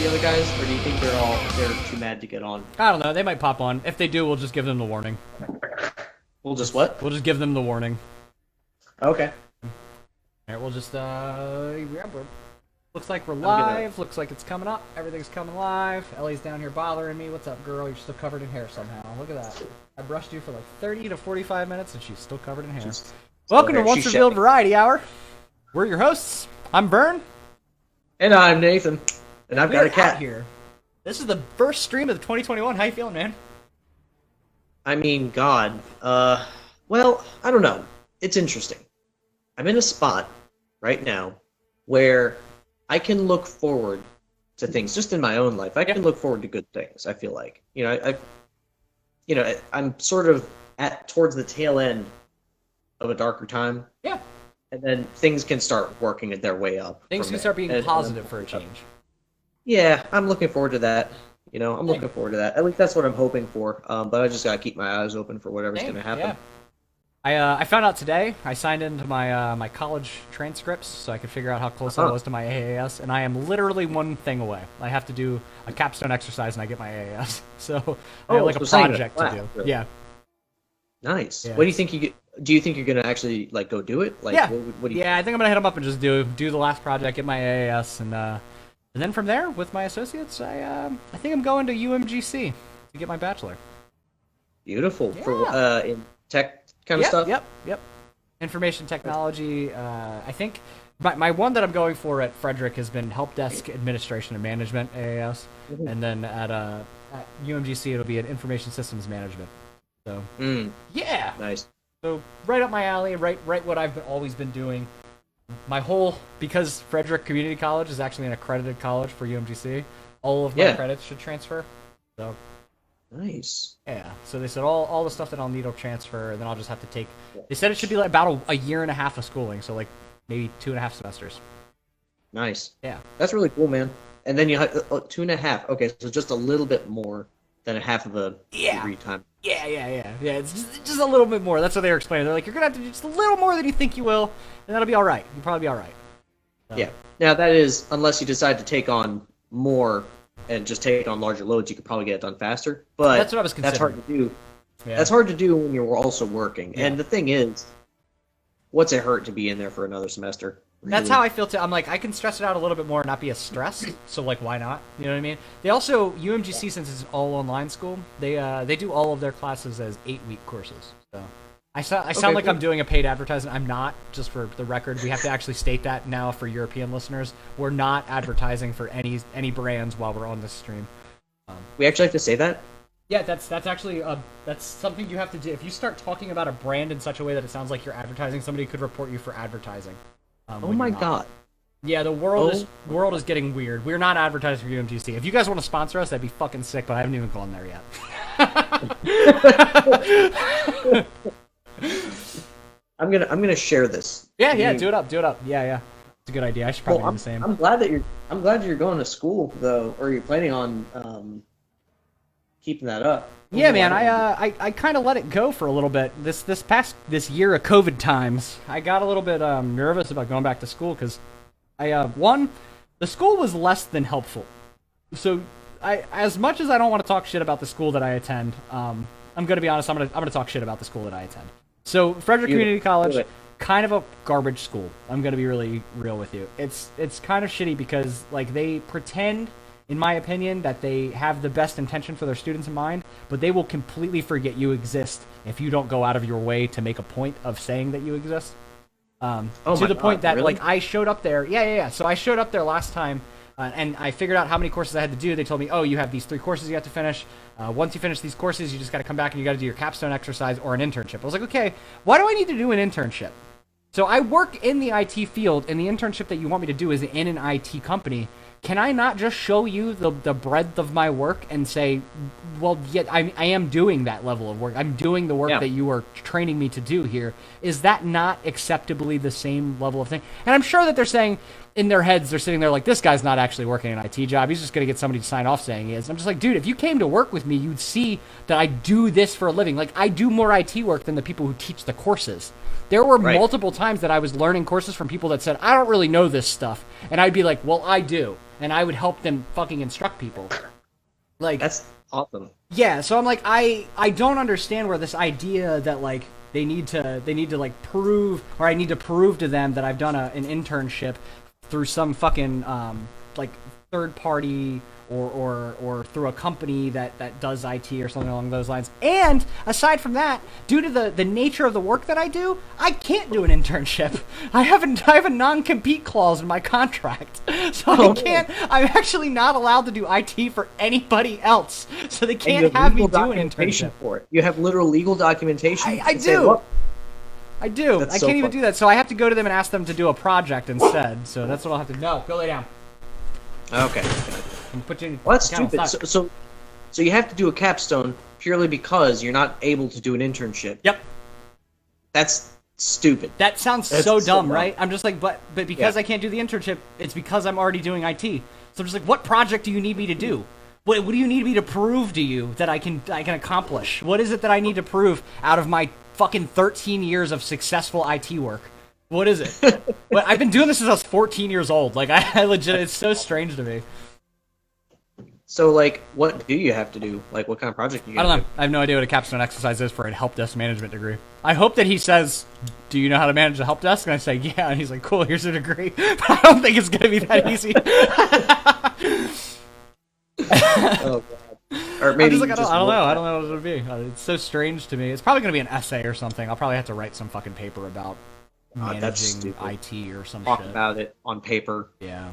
the other guys, or do you think they're too mad to get on? I don't know. They might pop on. If they do, we'll just give them the warning. We'll just what? We'll just give them the warning. Okay. All right, we'll just looks like we're live. Looks like it's coming up. Everything's coming live. Ellie's down here bothering me. What's up, girl? You're still covered in hair somehow. Look at that. I brushed you for like 30 to 45 minutes, and she's still covered in hair. Welcome to Once Revealed Variety Hour. We're your hosts. I'm Vern. And I'm Nathan. And I've got a cat here. This is the first stream of the 2021. How you feeling, man? I mean, God. Well, I don't know. It's interesting. I'm in a spot right now where I can look forward to things just in my own life. I can look forward to good things, I feel like. I'm sort of towards the tail end of a darker time. Yeah. And then things can start working their way up. Things can start being positive for a change. Yeah, I'm looking forward to that. I'm looking forward to that. At least that's what I'm hoping for. But I just gotta keep my eyes open for whatever's gonna happen. Yeah. I found out today. I signed into my my college transcripts so I could figure out how close I was to my AAS, and I am literally one thing away. I have to do a capstone exercise, and I get my AAS. So I have like a project to do. Really? Yeah. Nice. Yeah. What do you think do you think you're gonna actually like go do it? Like, yeah. What do you I think I'm gonna hit them up and just do the last project, get my AAS, and then from there with my associates, I think I'm going to UMGC to get my bachelor. Beautiful. Yeah. For in tech kind of stuff. Yep. Information technology. I think my one that I'm going for at Frederick has been help desk administration and management AAS, and then at UMGC it'll be an information systems management. So yeah, nice. So right up my alley, right what I've always been doing. Because Frederick Community College is actually an accredited college for UMGC, all of my credits should transfer. So nice. Yeah. So they said all the stuff that I'll need will transfer, and then I'll just have to take. They said it should be like about a year and a half of schooling, so like maybe 2.5 semesters. Nice. Yeah. That's really cool, man. And then you have 2.5. Okay, so just a little bit more than a half of a degree time. Yeah. It's just a little bit more. That's what they were explaining. They're like, you're gonna have to do just a little more than you think you will, and that'll be all right. You'll probably be all right. So. Yeah. Now that is, unless you decide to take on more and just take on larger loads, you could probably get it done faster. But that's what I was considering. That's hard to do. Yeah. That's hard to do when you're also working. Yeah. And the thing is, what's it hurt to be in there for another semester? Really? That's how I feel too. I'm like, I can stress it out a little bit more and not be as stressed. So like, why not? You know what I mean? They also UMGC, since it's all online school, they do all of their classes as 8-week courses. So I sound like I'm doing a paid advertisement. I'm not. Just for the record, we have to actually state that now for European listeners. We're not advertising for any brands while we're on this stream. We actually have to say that. Yeah, that's actually that's something you have to do. If you start talking about a brand in such a way that it sounds like you're advertising, somebody could report you for advertising. Oh my god. Yeah, the world is getting weird. We're not advertising for UMGC. If you guys want to sponsor us, that'd be fucking sick, but I haven't even gone there yet. I'm gonna share this. Yeah, do it up. Yeah. It's a good idea. I should probably do the same. I'm glad you're going to school though, or you're planning on keeping that up. Yeah, man, I kind of let it go for a little bit. This year of COVID times, I got a little bit nervous about going back to school because the school was less than helpful. So as much as I don't want to talk shit about the school that I attend, I'm gonna be honest. I'm gonna talk shit about the school that I attend. So Frederick Community College, kind of a garbage school. I'm gonna be really real with you. It's kind of shitty because like they pretend, in my opinion, that they have the best intention for their students in mind, but they will completely forget you exist if you don't go out of your way to make a point of saying that you exist. To the point that, really? like, I showed up there. Yeah. So I showed up there last time, and I figured out how many courses I had to do. They told me, oh, you have these 3 courses you have to finish. Once you finish these courses, you just got to come back and you got to do your capstone exercise or an internship. I was like, okay, why do I need to do an internship? So I work in the IT field, and the internship that you want me to do is in an IT company. Can I not just show you the breadth of my work and say, well, yet I am doing that level of work. I'm doing the work that you are training me to do here. Is that not acceptably the same level of thing? And I'm sure that they're saying, in their heads, they're sitting there like, this guy's not actually working an IT job. He's just going to get somebody to sign off saying he is. I'm just like, dude, if you came to work with me, you'd see that I do this for a living. Like, I do more IT work than the people who teach the courses. There were Right. multiple times that I was learning courses from people that said, I don't really know this stuff. And I'd be like, well, I do. And I would help them fucking instruct people. Like, That's awesome. yeah, so I'm like, I don't understand where this idea that like they need to like prove, or I need to prove to them that I've done an internship through some fucking like third party or through a company that does IT or something along those lines. And aside from that, due to the nature of the work that I do, I can't do an internship. I have a non-compete clause in my contract. So I can't, I'm actually not allowed to do IT for anybody else. So they And you can't have me legal do an documentation internship. for it. You have literal legal documentation. I that say, do. "Look, I do. That's I so can't even funny. do that. So I have to go to them and ask them to do a project instead. So that's what I'll have to. No, go lay down. Okay. I'm put you in. Well, that's kennel, stupid. stop. So you have to do a capstone purely because you're not able to do an internship. Yep. That's stupid. That sounds That's so so dumb, dumb. right? I'm just like, but because Yeah. I can't do the internship, it's because I'm already doing IT. So I'm just like, what project do you need me to do? What do you need me to prove to you that I can accomplish? What is it that I need to prove out of my fucking 13 years of successful IT work? What is it? Well, I've been doing this since I was 14 years old. Like I legit, it's so strange to me. So, like, what do you have to do? Like, what kind of project you I gotta don't know. I have no idea what a capstone exercise is for a help desk management degree. I hope that he says, "Do you know how to manage a help desk?" And I say, "Yeah." And he's like, "Cool, here's a degree." But I don't think it's gonna be that easy. do? Oh, God. Or I'm maybe just like, you I don't know. look I don't know what it'll be. It's so strange to me. It's probably gonna be an essay or something. I'll probably have to write some fucking paper about that's managing stupid. IT or some talk shit. about it on paper Yeah.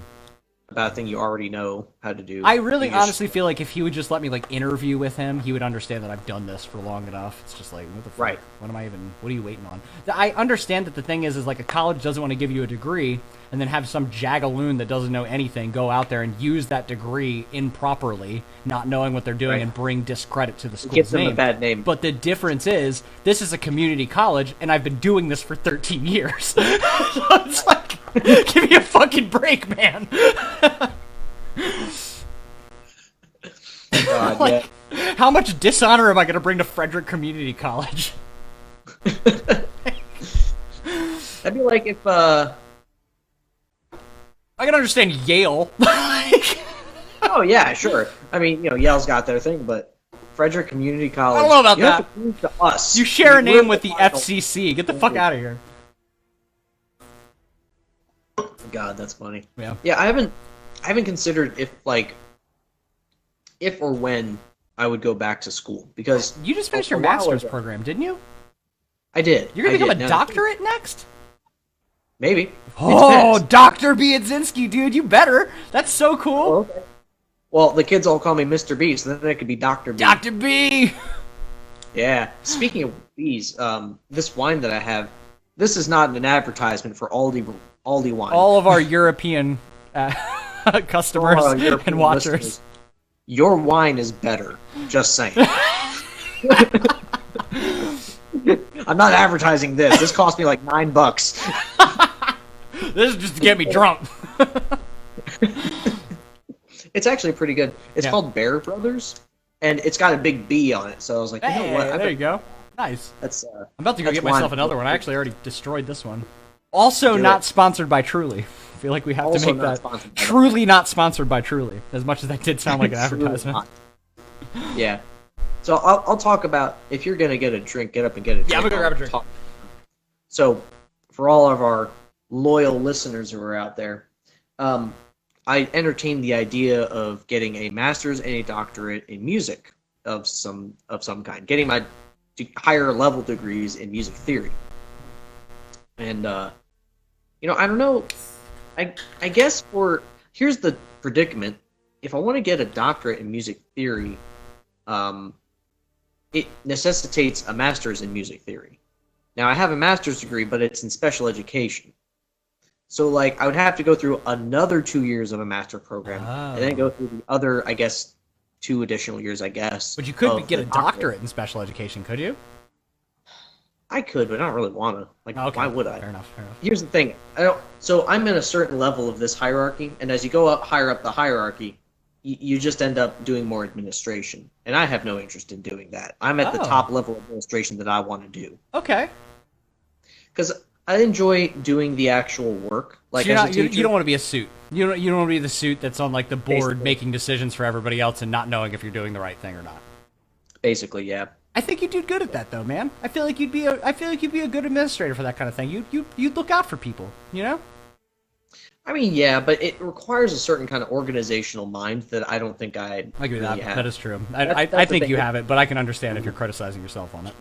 about a thing you already know how to do. I really You just- honestly feel like if he would just let me like interview with him, he would understand that I've done this for long enough. It's just like, what the fuck? Right. What are you waiting on? I understand that the thing is like a college doesn't want to give you a degree and then have some jagaloon that doesn't know anything go out there and use that degree improperly, not knowing what they're doing, Right. and bring discredit to the It school's gives them name. a bad name. But the difference is, this is a community college, and I've been doing this for 13 years. So it's like, give me a fucking break, man. God, Like, how much dishonor am I going to bring to Frederick Community College? That'd be like if I can understand Yale. Like, oh yeah, sure. I mean, Yale's got their thing, but Frederick Community College. I don't know about you have that. to prove to us. you share a We're name with the final- FCC. Get the fuck out of here. God, that's funny. Yeah. Yeah, I haven't considered if or when I would go back to school because You just finished your a while master's ago. program, didn't you? I did. You're going to I become did. a Now, doctorate next? Maybe. It Oh, depends. Dr. Biedzinski, dude, you better. That's so cool. Oh, okay. Well, the kids all call me Mr. B, so then it could be Dr. B. Dr. B! Yeah. Speaking of bees, this wine that I have, this is not an advertisement for Aldi wine. All of our European customers Oh, European and watchers. listeners. Your wine is better. Just saying. I'm not advertising this. This cost me like $9. This is just to get me drunk. It's actually pretty good. It's Yeah. called Bear Brothers, and it's got a big B on it. So I was like, you know what? Hey, there you go. Nice. That's I'm about to go That's get myself wine. another one. I actually already destroyed this one. Also Do not it. sponsored by Truly. I feel like we have to Also make not that. sponsored by them. Truly not sponsored by Truly. As much as that did sound like an Truly advertisement. not. Yeah. So I'll talk about if you're gonna get a drink, get up and get a drink. Yeah, I'm gonna go grab a I'll drink. talk. So, for all of our loyal listeners who are out there, I entertained the idea of getting a master's and a doctorate in music of some kind, getting my higher level degrees in music theory. And I don't know. I guess here's the predicament. If I want to get a doctorate in music theory, it necessitates a master's in music theory. Now, I have a master's degree, but it's in special education. So, like, I would have to go through another 2 years of a master program, and then go through the other, I guess, 2 additional years, I guess. But you could of get the a doctorate in special education, could you? I could, but I don't really want to. Like, Okay. why would I? Fair enough. Here's the thing. So I'm in a certain level of this hierarchy, and as you go up higher up the hierarchy, you just end up doing more administration. And I have no interest in doing that. I'm at the Oh. top level of administration that I want to do. Okay. because I enjoy doing the actual work. Like So you're as a not, teacher, you don't want to be a suit. You don't want to be the suit that's on like the board Basically. making decisions for everybody else and not knowing if you're doing the right thing or not. basically, yeah. I think you'd do good at that though, man. I feel like you'd be a good administrator for that kind of thing. You'd look out for people, you know? I mean, yeah, but it requires a certain kind of organizational mind that I don't think I I agree with really that. have. That is true. That's I the think thing. you have it, but I can understand if you're criticizing yourself on it.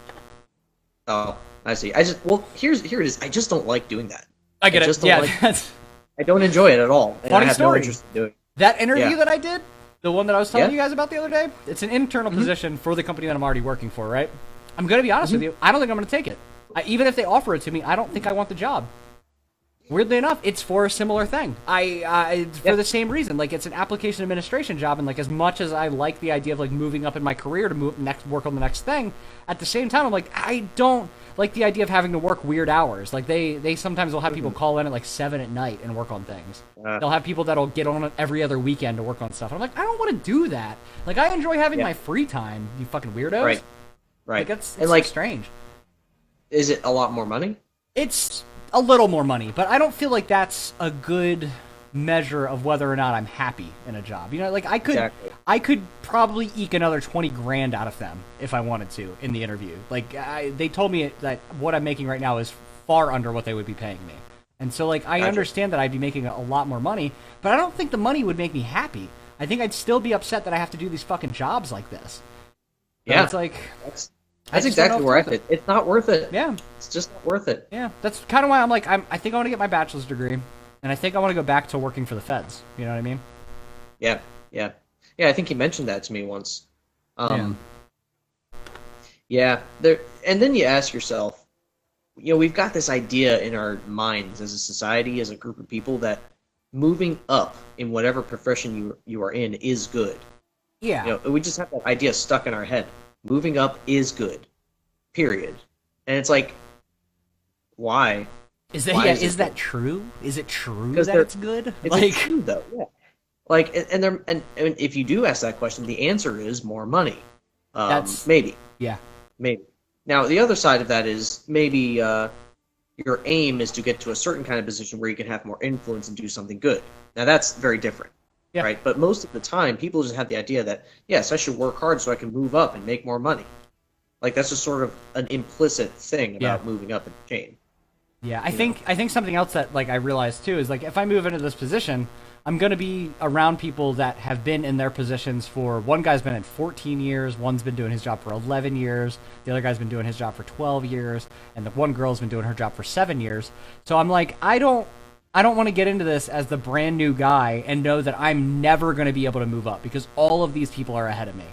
Oh, I see. Here it is. I just don't like doing that. I get I it. just don't Yeah, like- that's I don't enjoy it at all, and Funny I have no story. interest in doing it. that interview Yeah. that I did, the one that I was telling Yeah. you guys about the other day. It's an internal position for the company that I'm already working for, right? I'm gonna be Mm-hmm. honest with you. I don't think I'm gonna take it. Even if they offer it to me, I don't think I want the job. Weirdly enough, it's for a similar thing. It's for Yeah. the same reason. Like, it's an application administration job, and like, as much as I like the idea of like moving up in my career to work on the next thing, at the same time, I'm like, I don't like the idea of having to work weird hours. Like, they sometimes will have people call in at like 7 at night and work on things. They'll have people that'll get on it every other weekend to work on stuff. And I'm like, I don't want to do that. Like, I enjoy having Yeah. my free time. You fucking weirdos. Right, right. Like, it's and like, strange. is it a lot more money? It's a little more money, but I don't feel like that's a good measure of whether or not I'm happy in a job. You know, like Exactly. I could probably eke another 20 grand out of them if I wanted to in the interview. Like they told me that what I'm making right now is far under what they would be paying me. And so like I Gotcha. understand that I'd be making a lot more money, but I don't think the money would make me happy. I think I'd still be upset that I have to do these fucking jobs like this. But Yeah, it's like that's I that's just don't know exactly if where I it's worth fit. It's not worth it. yeah. It's just not worth it. Yeah, that's kind of why I'm like, I think I want to get my bachelor's degree, and I think I want to go back to working for the feds. You know what I mean? Yeah, yeah, yeah. I think he mentioned that to me once. Yeah. There, and then you ask yourself, you know, we've got this idea in our minds as a society, as a group of people, that moving up in whatever profession you are in is good. Yeah. You know, we just have that idea stuck in our head. Moving up is good. Period. And it's like, why? Is that why yeah? is it Is that good? true? Is it true Because that they're- it's good? It's Like, true though. Yeah. Like, and if you do ask that question, the answer is more money. That's- Maybe. yeah, Maybe. Now, the other side of that is maybe your aim is to get to a certain kind of position where you can have more influence and do something good. Now, that's very different, Yeah. right? But most of the time, people just have the idea that, yes, I should work hard so I can move up and make more money. Like, that's just sort of an implicit thing about Yeah. moving up in the chain. yeah. I think something else that like I realized too is like if I move into this position, I'm gonna be around people that have been in their positions for one guy's been in 14 years, one's been doing his job for 11 years, the other guy's been doing his job for 12 years, and the one girl's been doing her job for 7 years. So I'm like, I don't want to get into this as the brand new guy and know that I'm never going to be able to move up because all of these people are ahead of me.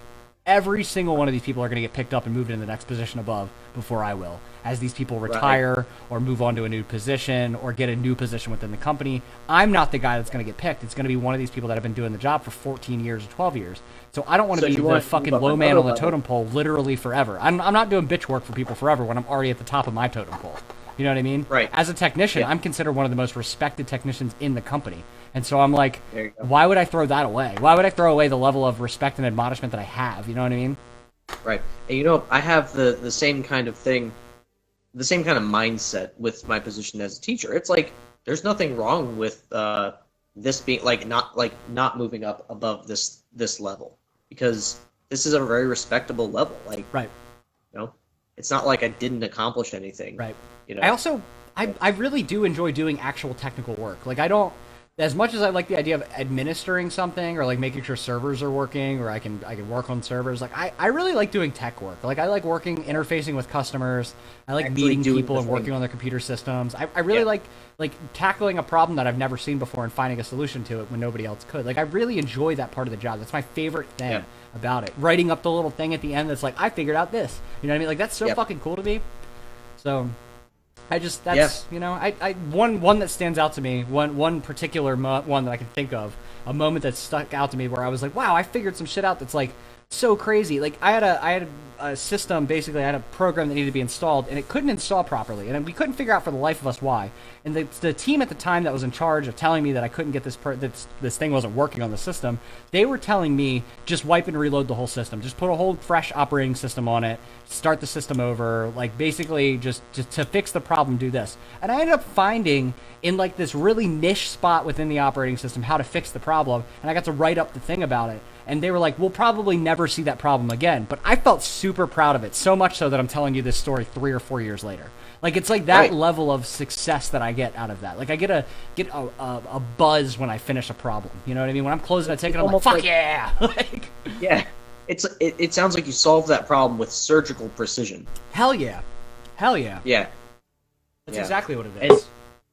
Every single one of these people are going to get picked up and moved into the next position above before I will. As these people retire or move on to a new position or get a new position within the company, I'm not the guy that's going to get picked. It's going to be one of these people that have been doing the job for 14 years or 12 years. So I don't want So to if be you the want to fucking move up low man another on the level- totem pole literally forever. I'm not doing bitch work for people forever when I'm already at the top of my totem pole. You know what I mean? Right. As a technician, Yeah. I'm considered one of the most respected technicians in the company. And so I'm like, There you go. why would I throw that away? Why would I throw away the level of respect and admonishment that I have? You know what I mean? Right. And you know, I have the same kind of thing, the same kind of mindset with my position as a teacher. It's like there's nothing wrong with this being not moving up above this level because this is a very respectable level. Like, Right. you know, it's not like I didn't accomplish anything. Right. You know. I also, I really do enjoy doing actual technical work. Like, I don't, as much as I like the idea of administering something or like making sure servers are working or I can work on servers, like I really like doing tech work. Like I like interfacing with customers. I like Actually meeting doing people the and thing. working on their computer systems. I really Yeah. like tackling a problem that I've never seen before and finding a solution to it when nobody else could. Like I really enjoy that part of the job. That's my favorite thing Yeah. about it. Writing up the little thing at the end that's like, I figured out this. You know what I mean? Like that's so Yep. fucking cool to me. So that's Yeah. you know, I one that stands out to me, one particular one that I can think of, a moment that stuck out to me where I was like, wow, I figured some shit out that's like so crazy. Like I had a system, basically I had a program that needed to be installed, and it couldn't install properly, and we couldn't figure out for the life of us why. And the team at the time that was in charge of telling me that I couldn't get this thing wasn't working on the system, they were telling me just wipe and reload the whole system, just put a whole fresh operating system on it, start the system over, like basically just to fix the problem, do this. And I ended up finding in like this really niche spot within the operating system how to fix the problem, and I got to write up the thing about it. And they were like, we'll probably never see that problem again. But I felt super proud of it, so much so that I'm telling you this story 3 or 4 years later. Like, it's like that Right. level of success that I get out of that. Like, I get a buzz when I finish a problem. You know what I mean? When I'm closing a ticket, I'm like, almost fuck like- yeah! Like, Yeah, it sounds like you solved that problem with surgical precision. hell yeah. Hell yeah. Yeah, That's yeah. exactly what it and, is.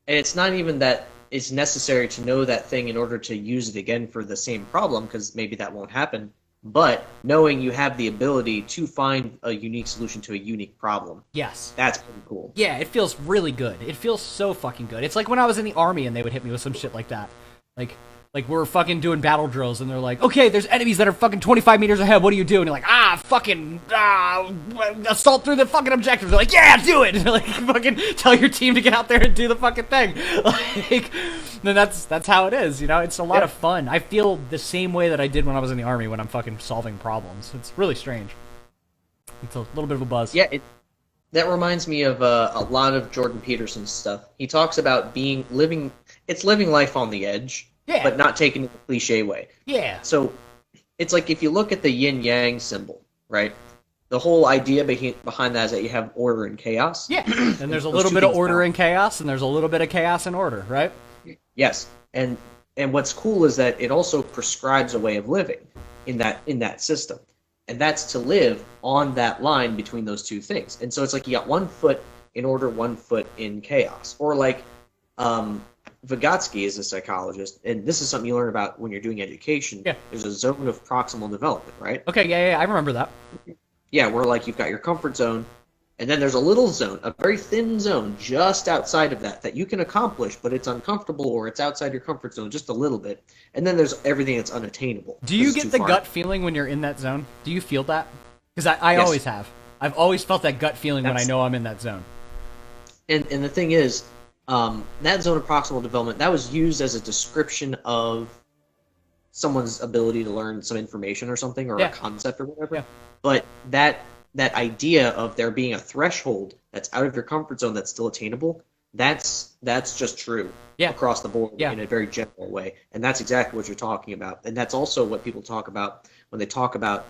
and it's not even that it's necessary to know that thing in order to use it again for the same problem, because maybe that won't happen. But knowing you have the ability to find a unique solution to a unique problem, Yes. that's pretty cool. Yeah, it feels really good. It feels so fucking good. It's like when I was in the army and they would hit me with some shit like that. Like we're fucking doing battle drills and they're like, okay, there's enemies that are fucking 25 meters ahead. What do you do? And you're like, assault through the fucking objectives. They're like, yeah, do it. Like fucking tell your team to get out there and do the fucking thing. Like, then that's how it is. You know, it's a lot of fun. I feel the same way that I did when I was in the army when I'm fucking solving problems. It's really strange. It's a little bit of a buzz. Yeah, that reminds me of a lot of Jordan Peterson's stuff. He talks about living life on the edge, Yeah. but not taken in a cliche way. Yeah. So it's like if you look at the yin yang symbol, right? The whole idea behind that is that you have order and chaos. Yeah. And there's a Those little two bit of things order balance. and chaos, and there's a little bit of chaos and order, right? Yes, and what's cool is that it also prescribes a way of living in that system, and that's to live on that line between those two things. And so it's like you got 1 foot in order, 1 foot in chaos, or like Vygotsky is a psychologist, and this is something you learn about when you're doing education. Yeah. There's a zone of proximal development, right? Okay, yeah, I remember that. Yeah, where like you've got your comfort zone, and then there's a little zone, a very thin zone just outside of that you can accomplish, but it's uncomfortable or it's outside your comfort zone just a little bit. And then there's everything that's unattainable. Do you 'cause it's get too the far. gut feeling when you're in that zone? Do you feel that? Because I Yes. always have. I've always felt that gut feeling when I That's- know I'm in that zone. And the thing is, that zone of proximal development, that was used as a description of someone's ability to learn some information or something, or Yeah. a concept or whatever. Yeah. But that idea of there being a threshold that's out of your comfort zone that's still attainable, that's just true Yeah. across the board Yeah. in a very general way. And that's exactly what you're talking about. And that's also what people talk about when they talk about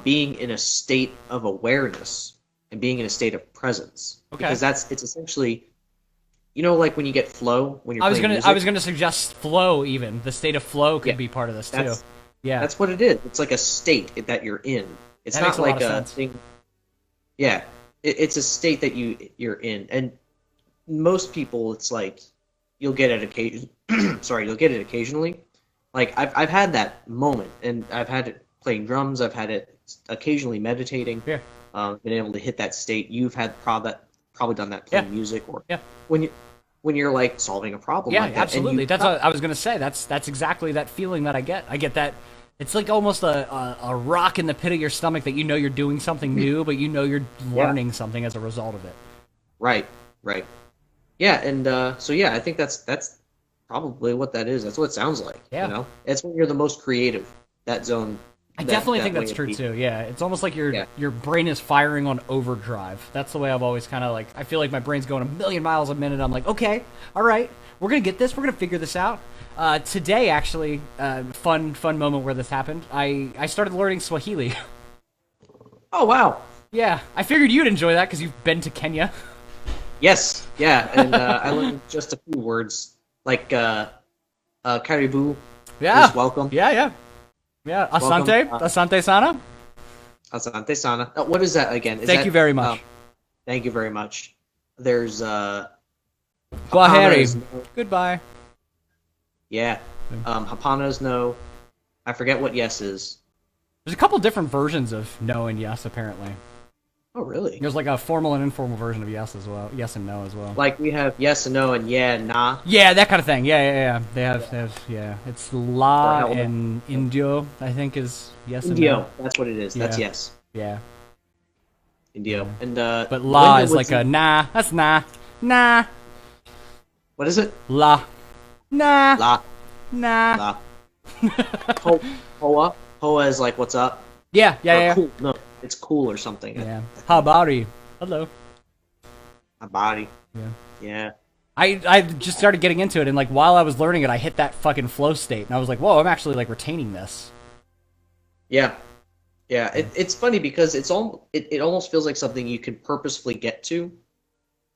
being in a state of awareness and being in a state of presence. Okay. Because it's essentially, you know, like when you get flow when you're I was playing gonna music? suggest flow. Even the state of flow could Yeah. be part of this too. That's- Yeah. That's what it is. It's like a state that you're in. It's That not makes a lot like of a sense. thing. Yeah, it's a state that you're in, and most people, it's like you'll get it occasion. Sorry, you'll get it occasionally. Like I've had that moment, and I've had it playing drums. I've had it occasionally meditating. Yeah. Been able to hit that state. You've had probably done that playing music, or Yeah. when you're like solving a problem. Yeah, like that, and absolutely. you- That's what I was gonna say. That's exactly that feeling that I get. I get that. It's like almost a rock in the pit of your stomach that you know you're doing something new, but you know you're learning something as a result of it. Right. Yeah, and so yeah, I think that's probably what that is. That's what it sounds like. Yeah. You know, it's when you're the most creative. That zone. I definitely think way that's of true being. too. Yeah, it's almost like Yeah. your brain is firing on overdrive. That's the way I've always kind of like. I feel like my brain's going a million miles a minute. I'm like, okay, all right, we're gonna get this. We're gonna figure this out. Today, actually, fun moment where this happened. I started learning Swahili. Oh wow. Yeah, I figured you'd enjoy that because you've been to Kenya. Yes. Yeah, and I learned just a few words like karibu. Yeah. Is welcome. Yeah. Asante, Welcome. asante sana. Asante sana. What is that again? Is Thank that, you very much. Thank you very much. There's Kwaheri. is no. Goodbye. Yeah. Hapana is no. I forget what yes is. There's a couple different versions of no and yes, apparently. Oh, really? There's like a formal and informal version of yes as well. Yes and no as well. Like we have yes and no and yeah and nah. Yeah, that kind of thing. Yeah. They have yeah. It's la Or helmet. and indio, I think, is yes Indio. and no. That's what it is. That's Yeah. yes. Yeah. Indio. And But la Linda is would like say- a nah. That's nah. Nah. What is it? La. Nah. La. Nah. La. Hoa. Hoa is like what's up. Yeah, Or yeah. cool. No, it's cool or something. Yeah. How about you? Hello. My body. Yeah. Yeah. I just started getting into it, and like while I was learning it, I hit that fucking flow state, and I was like, whoa, I'm actually like retaining this. Yeah. Yeah. It's funny because it almost feels like something you can purposefully get to,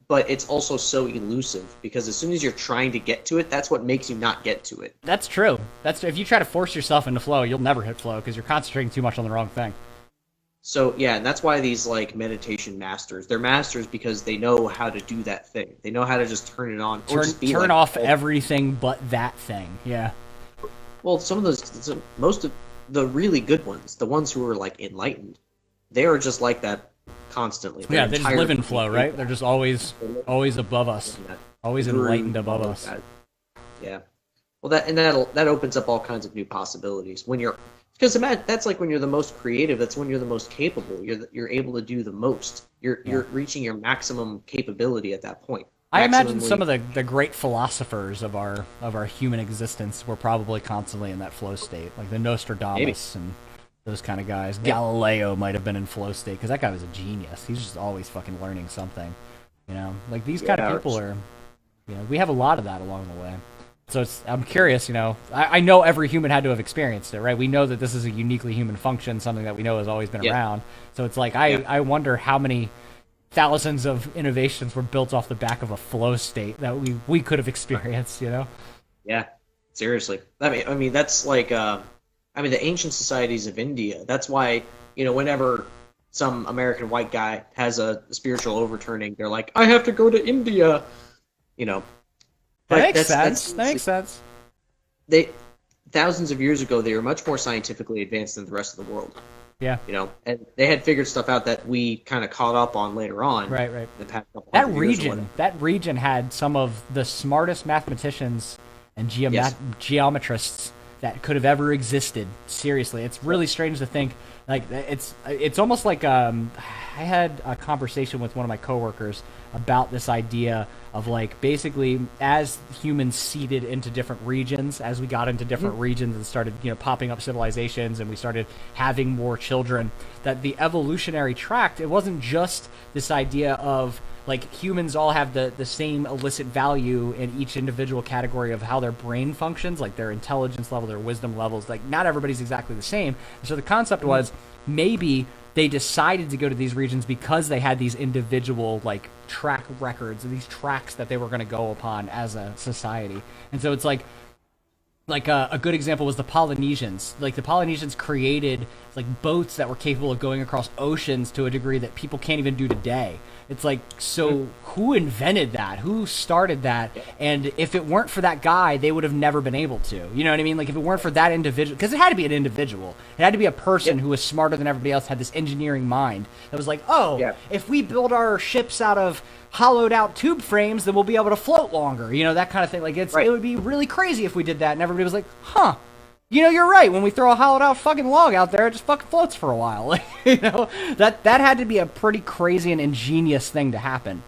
but it's also so elusive because as soon as you're trying to get to it, that's what makes you not get to it. That's true. That's if you try to force yourself into flow, you'll never hit flow because you're concentrating too much on the wrong thing. So yeah, and that's why these like meditation masters, they're masters because they know how to do that thing. They know how to just turn it on or just be Turn like, off oh, everything but that thing. Yeah. Well, most of the really good ones, the ones who are like enlightened, they are just like that constantly. Yeah, they just live in flow, right? They're just always above us, always enlightened above us. Yeah. Well, that opens up all kinds of new possibilities when you're because that's like when you're the most creative. That's when you're the most capable. You're able to do the most. You're reaching your maximum capability at that point. I imagine Maximally- some of the great philosophers of our human existence were probably constantly in that flow state, like the Nostradamus and those kind of guys. Galileo might have been in flow state because that guy was a genius. He's just always fucking learning something, you know. Like these kind of people are, you know, we have a lot of that along the way. So I'm curious, you know. I know every human had to have experienced it, right? We know that this is a uniquely human function, something that we know has always been around. So it's like I wonder how many thousands of innovations were built off the back of a flow state that we could have experienced, you know? Yeah, seriously. I mean that's like the ancient societies of India. That's why, you know, whenever some American white guy has a spiritual overturning, they're like, I have to go to India, you know. That But makes sense. That makes sense. They thousands of years ago, they were much more scientifically advanced than the rest of the world. Yeah. You know, and they had figured stuff out that we kind of caught up on later on. Right. The past couple That hundred years or that region had some of the smartest mathematicians and geometrists that could have ever existed. Seriously, it's really strange to think. Like it's almost like I had a conversation with one of my coworkers about this idea of like basically as humans seeded into different regions, as we got into different regions and started, you know, popping up civilizations and we started having more children, that the evolutionary tract, it wasn't just this idea of like humans all have the same illicit value in each individual category of how their brain functions, like their intelligence level, their wisdom levels. Like not everybody's exactly the same. So the concept was maybe they decided to go to these regions because they had these individual like track records, these tracks that they were going to go upon as a society. And so it's like a good example was the Polynesians. Like the Polynesians created like boats that were capable of going across oceans to a degree that people can't even do today. It's like, so who invented that? Who started that? And if it weren't for that guy, they would have never been able to. You know what I mean? Like if it weren't for that individual, because it had to be an individual. It had to be a person who was smarter than everybody else, had this engineering mind that was like, if we build our ships out of hollowed out tube frames, then we'll be able to float longer. You know, that kind of thing. Like it would be really crazy if we did that. And everybody was like, huh. You know, you're right. When we throw a hollowed out fucking log out there, it just fucking floats for a while. Like, you know, that had to be a pretty crazy and ingenious thing to happen.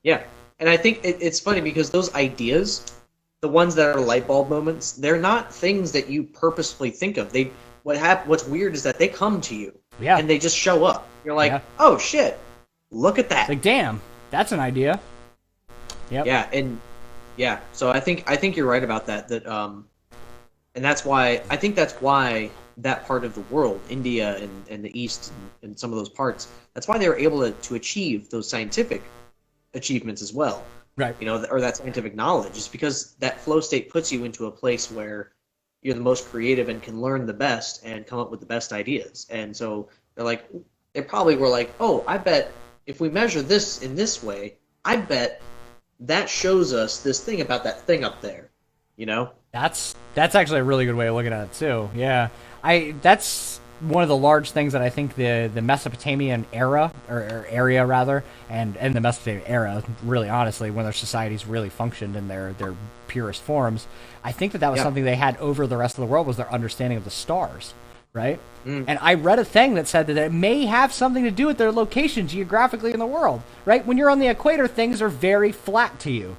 Yeah, and I think it's funny because those ideas, the ones that are light bulb moments, they're not things that you purposefully think of. What's weird is that they come to you, and they just show up. You're like, oh shit, look at that. It's like, damn, that's an idea. Yep. Yeah, and yeah, so I think you're right about that. And that's why that part of the world, India and the East and some of those parts, that's why they were able to achieve those scientific achievements as well. Right. You know, or that scientific knowledge, is because that flow state puts you into a place where you're the most creative and can learn the best and come up with the best ideas. And so they probably were like, oh, I bet if we measure this in this way, I bet that shows us this thing about that thing up there. You know? That's actually a really good way of looking at it too. Yeah. That's one of the large things that I think the Mesopotamian era or area rather, and the Mesopotamian era, really honestly, when their societies really functioned in their purest forms, I think that was something they had over the rest of the world was their understanding of the stars, right? And I read a thing that said that it may have something to do with their location geographically in the world, right? When you're on the equator, things are very flat to you.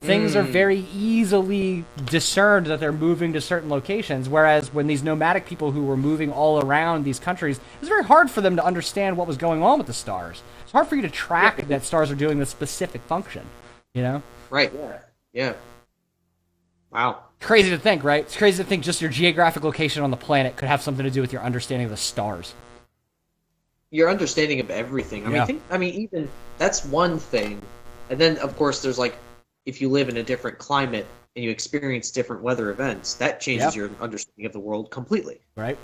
Things are very easily discerned that they're moving to certain locations, whereas when these nomadic people who were moving all around these countries, it was very hard for them to understand what was going on with the stars. It's hard for you to track that stars are doing this specific function, you know? Right, yeah. Wow. Crazy to think, right? It's crazy to think just your geographic location on the planet could have something to do with your understanding of the stars. Your understanding of everything. I mean, even that's one thing. And then, of course, there's like, if you live in a different climate and you experience different weather events, that changes your understanding of the world completely. Right.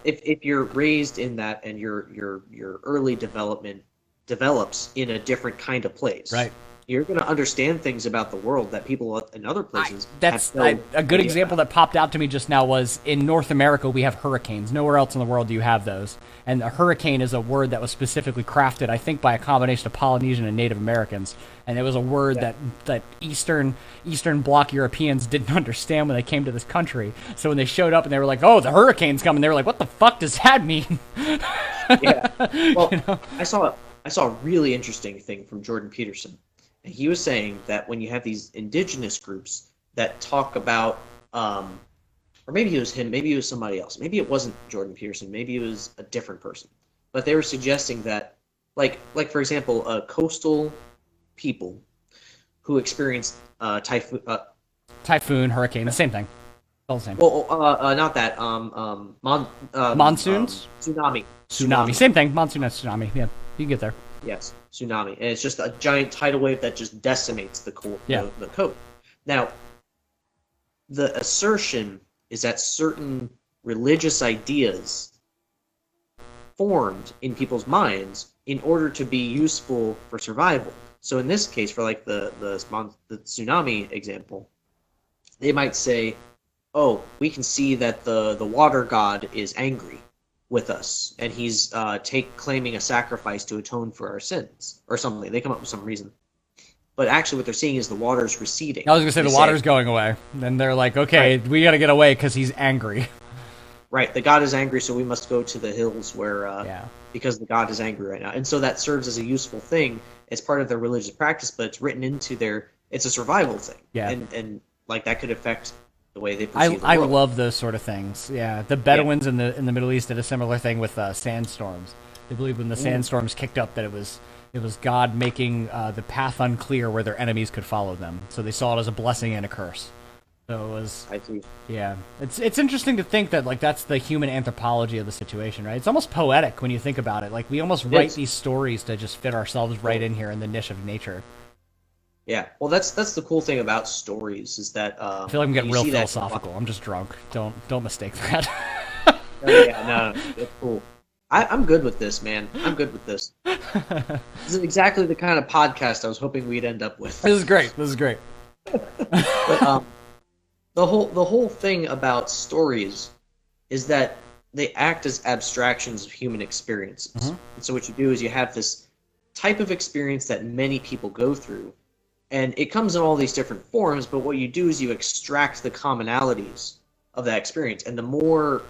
If you're raised in that and your early development develops in a different kind of place, right, you're going to understand things about the world that people in other places a good example that popped out to me just now was in North America we have hurricanes. Nowhere else in the world do you have those. And a hurricane is a word that was specifically crafted, I think, by a combination of Polynesian and Native Americans. And it was a word that Eastern Bloc Europeans didn't understand when they came to this country. So when they showed up and they were like, "Oh, the hurricane's coming," they were like, "What the fuck does that mean?" Well, you know? I saw a really interesting thing from Jordan Peterson. He was saying that when you have these indigenous groups that talk about, or maybe it was him, maybe it was somebody else, maybe it wasn't Jordan Peterson, maybe it was a different person, but they were suggesting that, like for example, coastal people who experienced typhoon, hurricane, the same thing, all the same. Well, not that. Monsoons, tsunami, same thing. Monsoon and tsunami. Yeah, you can get there. Yes, tsunami, and it's just a giant tidal wave that just decimates the coast. Now, the assertion is that certain religious ideas formed in people's minds in order to be useful for survival. So in this case, for like the tsunami example, they might say, "Oh, we can see that the water god is angry with us, and he's claiming a sacrifice to atone for our sins," or something. They come up with some reason, but actually, what they're seeing is the water's receding. I was gonna say the water's going away. Then they're like, "Okay, we gotta get away because he's angry." Right, the god is angry, so we must go to the hills where because the god is angry right now, and so that serves as a useful thing. It's part of their religious practice, but it's written into it's a survival thing. Yeah, and like that could affect the way they perceive the world. I love those sort of things. Yeah, the Bedouins in the Middle East did a similar thing with sandstorms. They believed when the sandstorms kicked up that it was God making the path unclear where their enemies could follow them. So they saw it as a blessing and a curse. So it was. I see. Yeah, it's interesting to think that like that's the human anthropology of the situation, right? It's almost poetic when you think about it. Like we almost write these stories to just fit ourselves right in here in the niche of nature. Yeah, well, that's the cool thing about stories is that I feel like I'm getting real philosophical. I'm just drunk. Don't mistake that. No, it's cool. I'm good with this, man. I'm good with this. This is exactly the kind of podcast I was hoping we'd end up with. This is great. But the whole thing about stories is that they act as abstractions of human experiences. Mm-hmm. And so what you do is you have this type of experience that many people go through. And it comes in all these different forms, but what you do is you extract the commonalities of that experience. And the more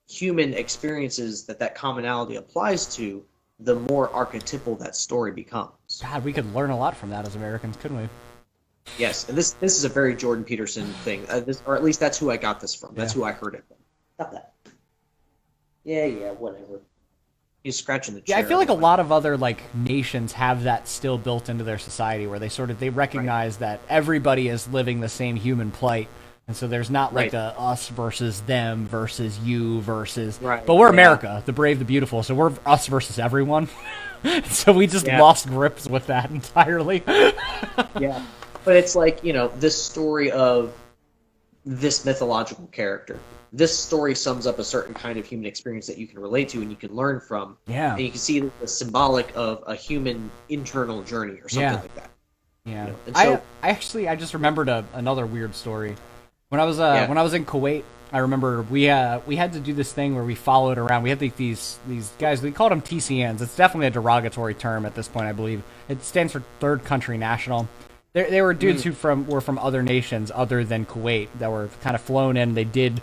human experiences that commonality applies to, the more archetypal that story becomes. God, we could learn a lot from that as Americans, couldn't we? Yes, and this is a very Jordan Peterson thing. Or at least that's who I got this from. That's who I heard it from. Not that. Yeah, whatever. He's scratching the chair. Yeah, I feel like a lot of other like nations have that still built into their society, where they recognize that everybody is living the same human plight, and so there's not like a us versus them versus you versus. Right. But we're America, the brave, the beautiful, so we're us versus everyone. So we just lost grips with that entirely. Yeah, but it's like this story of this mythological character. This story sums up a certain kind of human experience that you can relate to and you can learn from. Yeah. And you can see the symbolic of a human internal journey or something like that. Yeah. And so, I just remembered another weird story. Yeah. when I was in Kuwait, I remember we had to do this thing where we followed around. We had these guys. We called them TCNs. It's definitely a derogatory term at this point, I believe. It stands for Third Country National. They were dudes who were from other nations other than Kuwait that were kind of flown in. They did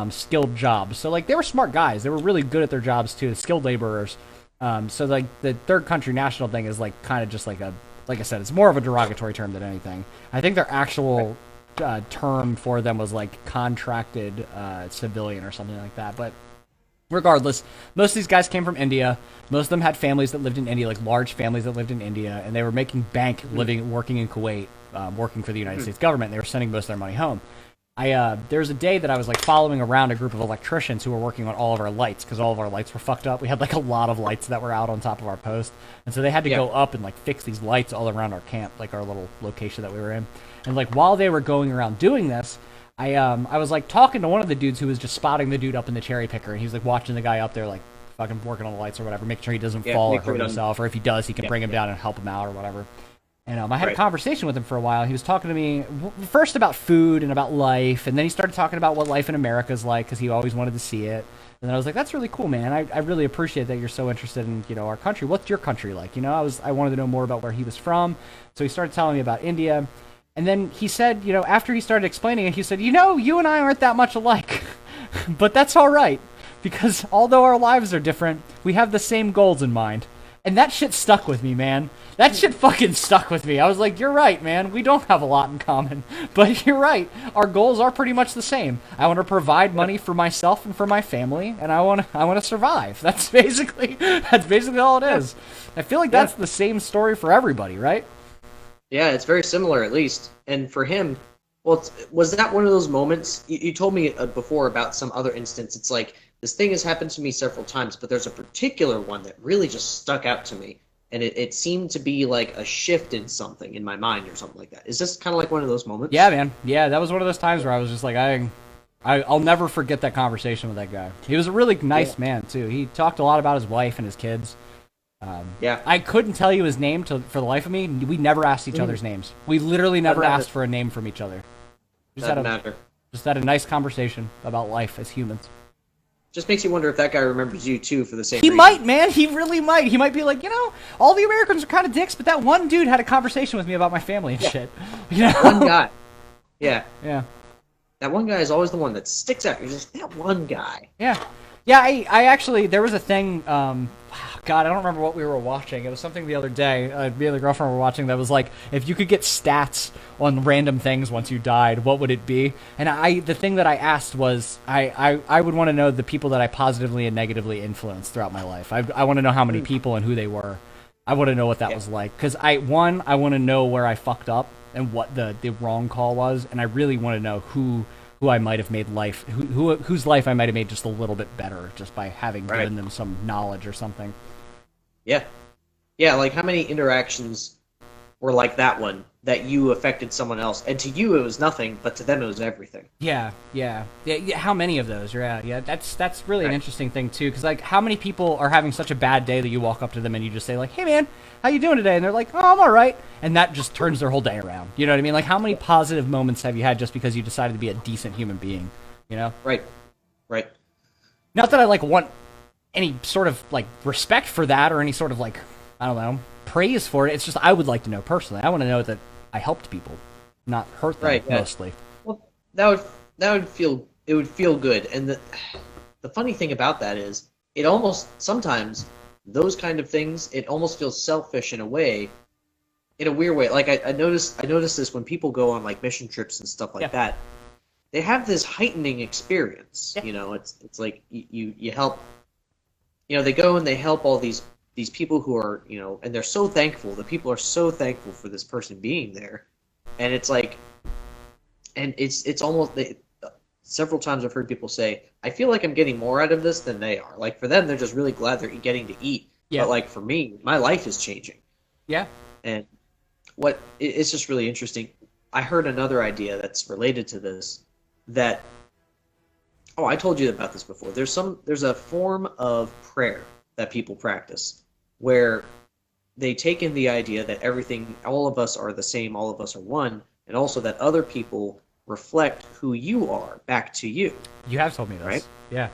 skilled jobs, so like they were smart guys. They were really good at their jobs too, skilled laborers. So like the Third Country National thing is like kind of just like I said, it's more of a derogatory term than anything. I think their actual term for them was like contracted civilian or something like that. But regardless, most of these guys came from India. Most of them had families that lived in India, like large families that lived in India, and they were making bank working in Kuwait, working for the United States government. They were sending most of their money home. There was a day that I was like following around a group of electricians who were working on all of our lights because all of our lights were fucked up. We had like a lot of lights that were out on top of our post, and so they had to go up and like fix these lights all around our camp, like our little location that we were in. And like while they were going around doing this, I was like talking to one of the dudes who was just spotting the dude up in the cherry picker, and he was like watching the guy up there like fucking working on the lights or whatever, making sure he doesn't fall or hurt himself, or if he does, he can bring him down and help him out or whatever. And I had a conversation with him for a while. He was talking to me first about food and about life, and then he started talking about what life in America is like because he always wanted to see it. And then I was like, "That's really cool, man. I really appreciate that you're so interested in our country. What's your country like?" I wanted to know more about where he was from. So he started telling me about India, and then he said, after he started explaining it, he said, "You and I aren't that much alike, but that's all right because although our lives are different, we have the same goals in mind." And that shit stuck with me, man. That shit fucking stuck with me. I was like, you're right, man. We don't have a lot in common. But you're right. Our goals are pretty much the same. I want to provide money for myself and for my family, and I want to survive. That's basically all it is. I feel like that's the same story for everybody, right? Yeah, it's very similar at least. And for him, was that one of those moments? You told me before about some other instance. It's like, this thing has happened to me several times, but there's a particular one that really just stuck out to me. And it seemed to be like a shift in something in my mind or something like that. Is this kind of like one of those moments? Yeah, man. Yeah, that was one of those times where I was just like, I'll never forget that conversation with that guy. He was a really nice man, too. He talked a lot about his wife and his kids. I couldn't tell you his name for the life of me. We never asked each other's names. We literally never asked for a name from each other. Doesn't matter. Just had a nice conversation about life as humans. Just makes you wonder if that guy remembers you too for the same He reason. might, man. He really might. He might be like, all the Americans are kind of dicks, but that one dude had a conversation with me about my family and shit. One guy. Yeah. Yeah. That one guy is always the one that sticks out. You're just, that one guy. Yeah. Yeah, I actually, there was a thing, God, I don't remember what we were watching. It was something the other day, me and the girlfriend were watching that was like, if you could get stats on random things once you died, what would it be? And the thing that I asked was, I would want to know the people that I positively and negatively influenced throughout my life. I want to know how many people and who they were. I want to know what that was like. Because I want to know where I fucked up and what the wrong call was, and I really want to know who I might have made whose life I might have made just a little bit better just by having given them some knowledge or something. Yeah. Yeah, like how many interactions were like that one that you affected someone else, and to you it was nothing, but to them it was everything. Yeah. How many of those? Yeah. That's really an interesting thing too, because like, how many people are having such a bad day that you walk up to them and you just say like, "Hey man, how you doing today?" And they're like, "Oh, I'm all right," and that just turns their whole day around. You know what I mean? Like, how many positive moments have you had just because you decided to be a decent human being? Right. Not that I like want any sort of like respect for that or any sort of like, I don't know, praise for it. It's just I would like to know personally. I want to know that I helped people, not hurt them mostly. Well, that would feel good. And the funny thing about that is, it almost sometimes those kind of things, it almost feels selfish in a way, in a weird way. Like I noticed this when people go on like mission trips and stuff like that. They have this heightening experience. It's like you help. They go and they help all these people who are, and they're so thankful. The people are so thankful for this person being there, and it's like, and it's almost several times I've heard people say, "I feel like I'm getting more out of this than they are." Like for them, they're just really glad they're getting to eat. Yeah. But like for me, my life is changing. Yeah. And it's just really interesting. I heard another idea that's related to this. I told you about this before. There's a form of prayer that people practice where they take in the idea that all of us are the same, all of us are one, and also that other people reflect who you are back to you. You have told me this. Right? Yeah.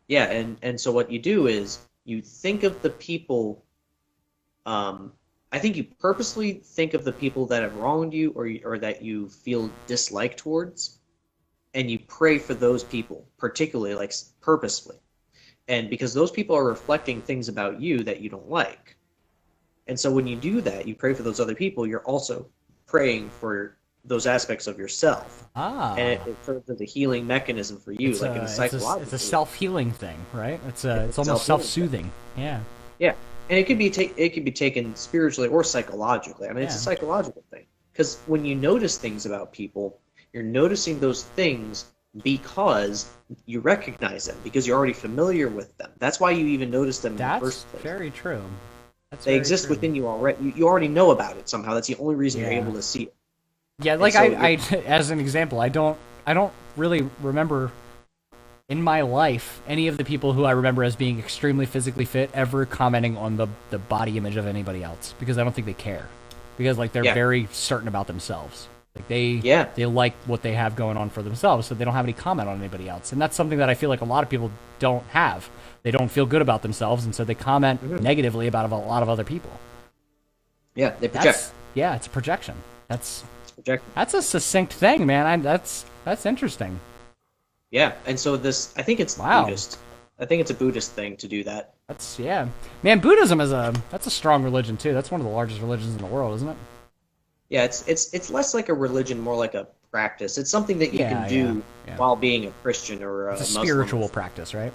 Yeah, and so what you do is you think of the people. I think you purposely think of the people that have wronged you or that you feel dislike towards, and you pray for those people, particularly like purposefully, and because those people are reflecting things about you that you don't like, and so when you do that, you pray for those other people. You're also praying for those aspects of yourself, Ah. and it serves as a healing mechanism for you, like in a psychological. It's a self-healing thing, right? It's almost self-healing self-soothing. Yeah. Yeah, and it could be taken spiritually or psychologically. I mean, it's a Yeah. psychological thing because when you notice things about people, you're noticing those things because you recognize them because you're already familiar with them. That's why you even notice them in the That's first place. very true. That's They very exist true. within you already. You already know about it somehow. That's the only reason you're Yeah. able to see it. Yeah, like so I as an example, I don't really remember in my life any of the people who I remember as being extremely physically fit ever commenting on the body image of anybody else because I don't think they care. Because like they're Yeah. very certain about themselves. Like they like what they have going on for themselves, so they don't have any comment on anybody else. And that's something that I feel like a lot of people don't have. They don't feel good about themselves, and so they comment negatively about a lot of other people. Yeah, they project. It's a projection. That's Project. a succinct thing, man. That's interesting. Yeah, and so I think it's Wow. Buddhist. I think it's a Buddhist thing to do that. Man, Buddhism that's a strong religion too. That's one of the largest religions in the world, isn't it? Yeah, it's less like a religion, more like a practice. It's something that you can do yeah. while being a Christian or a It's a Muslim. spiritual practice, right?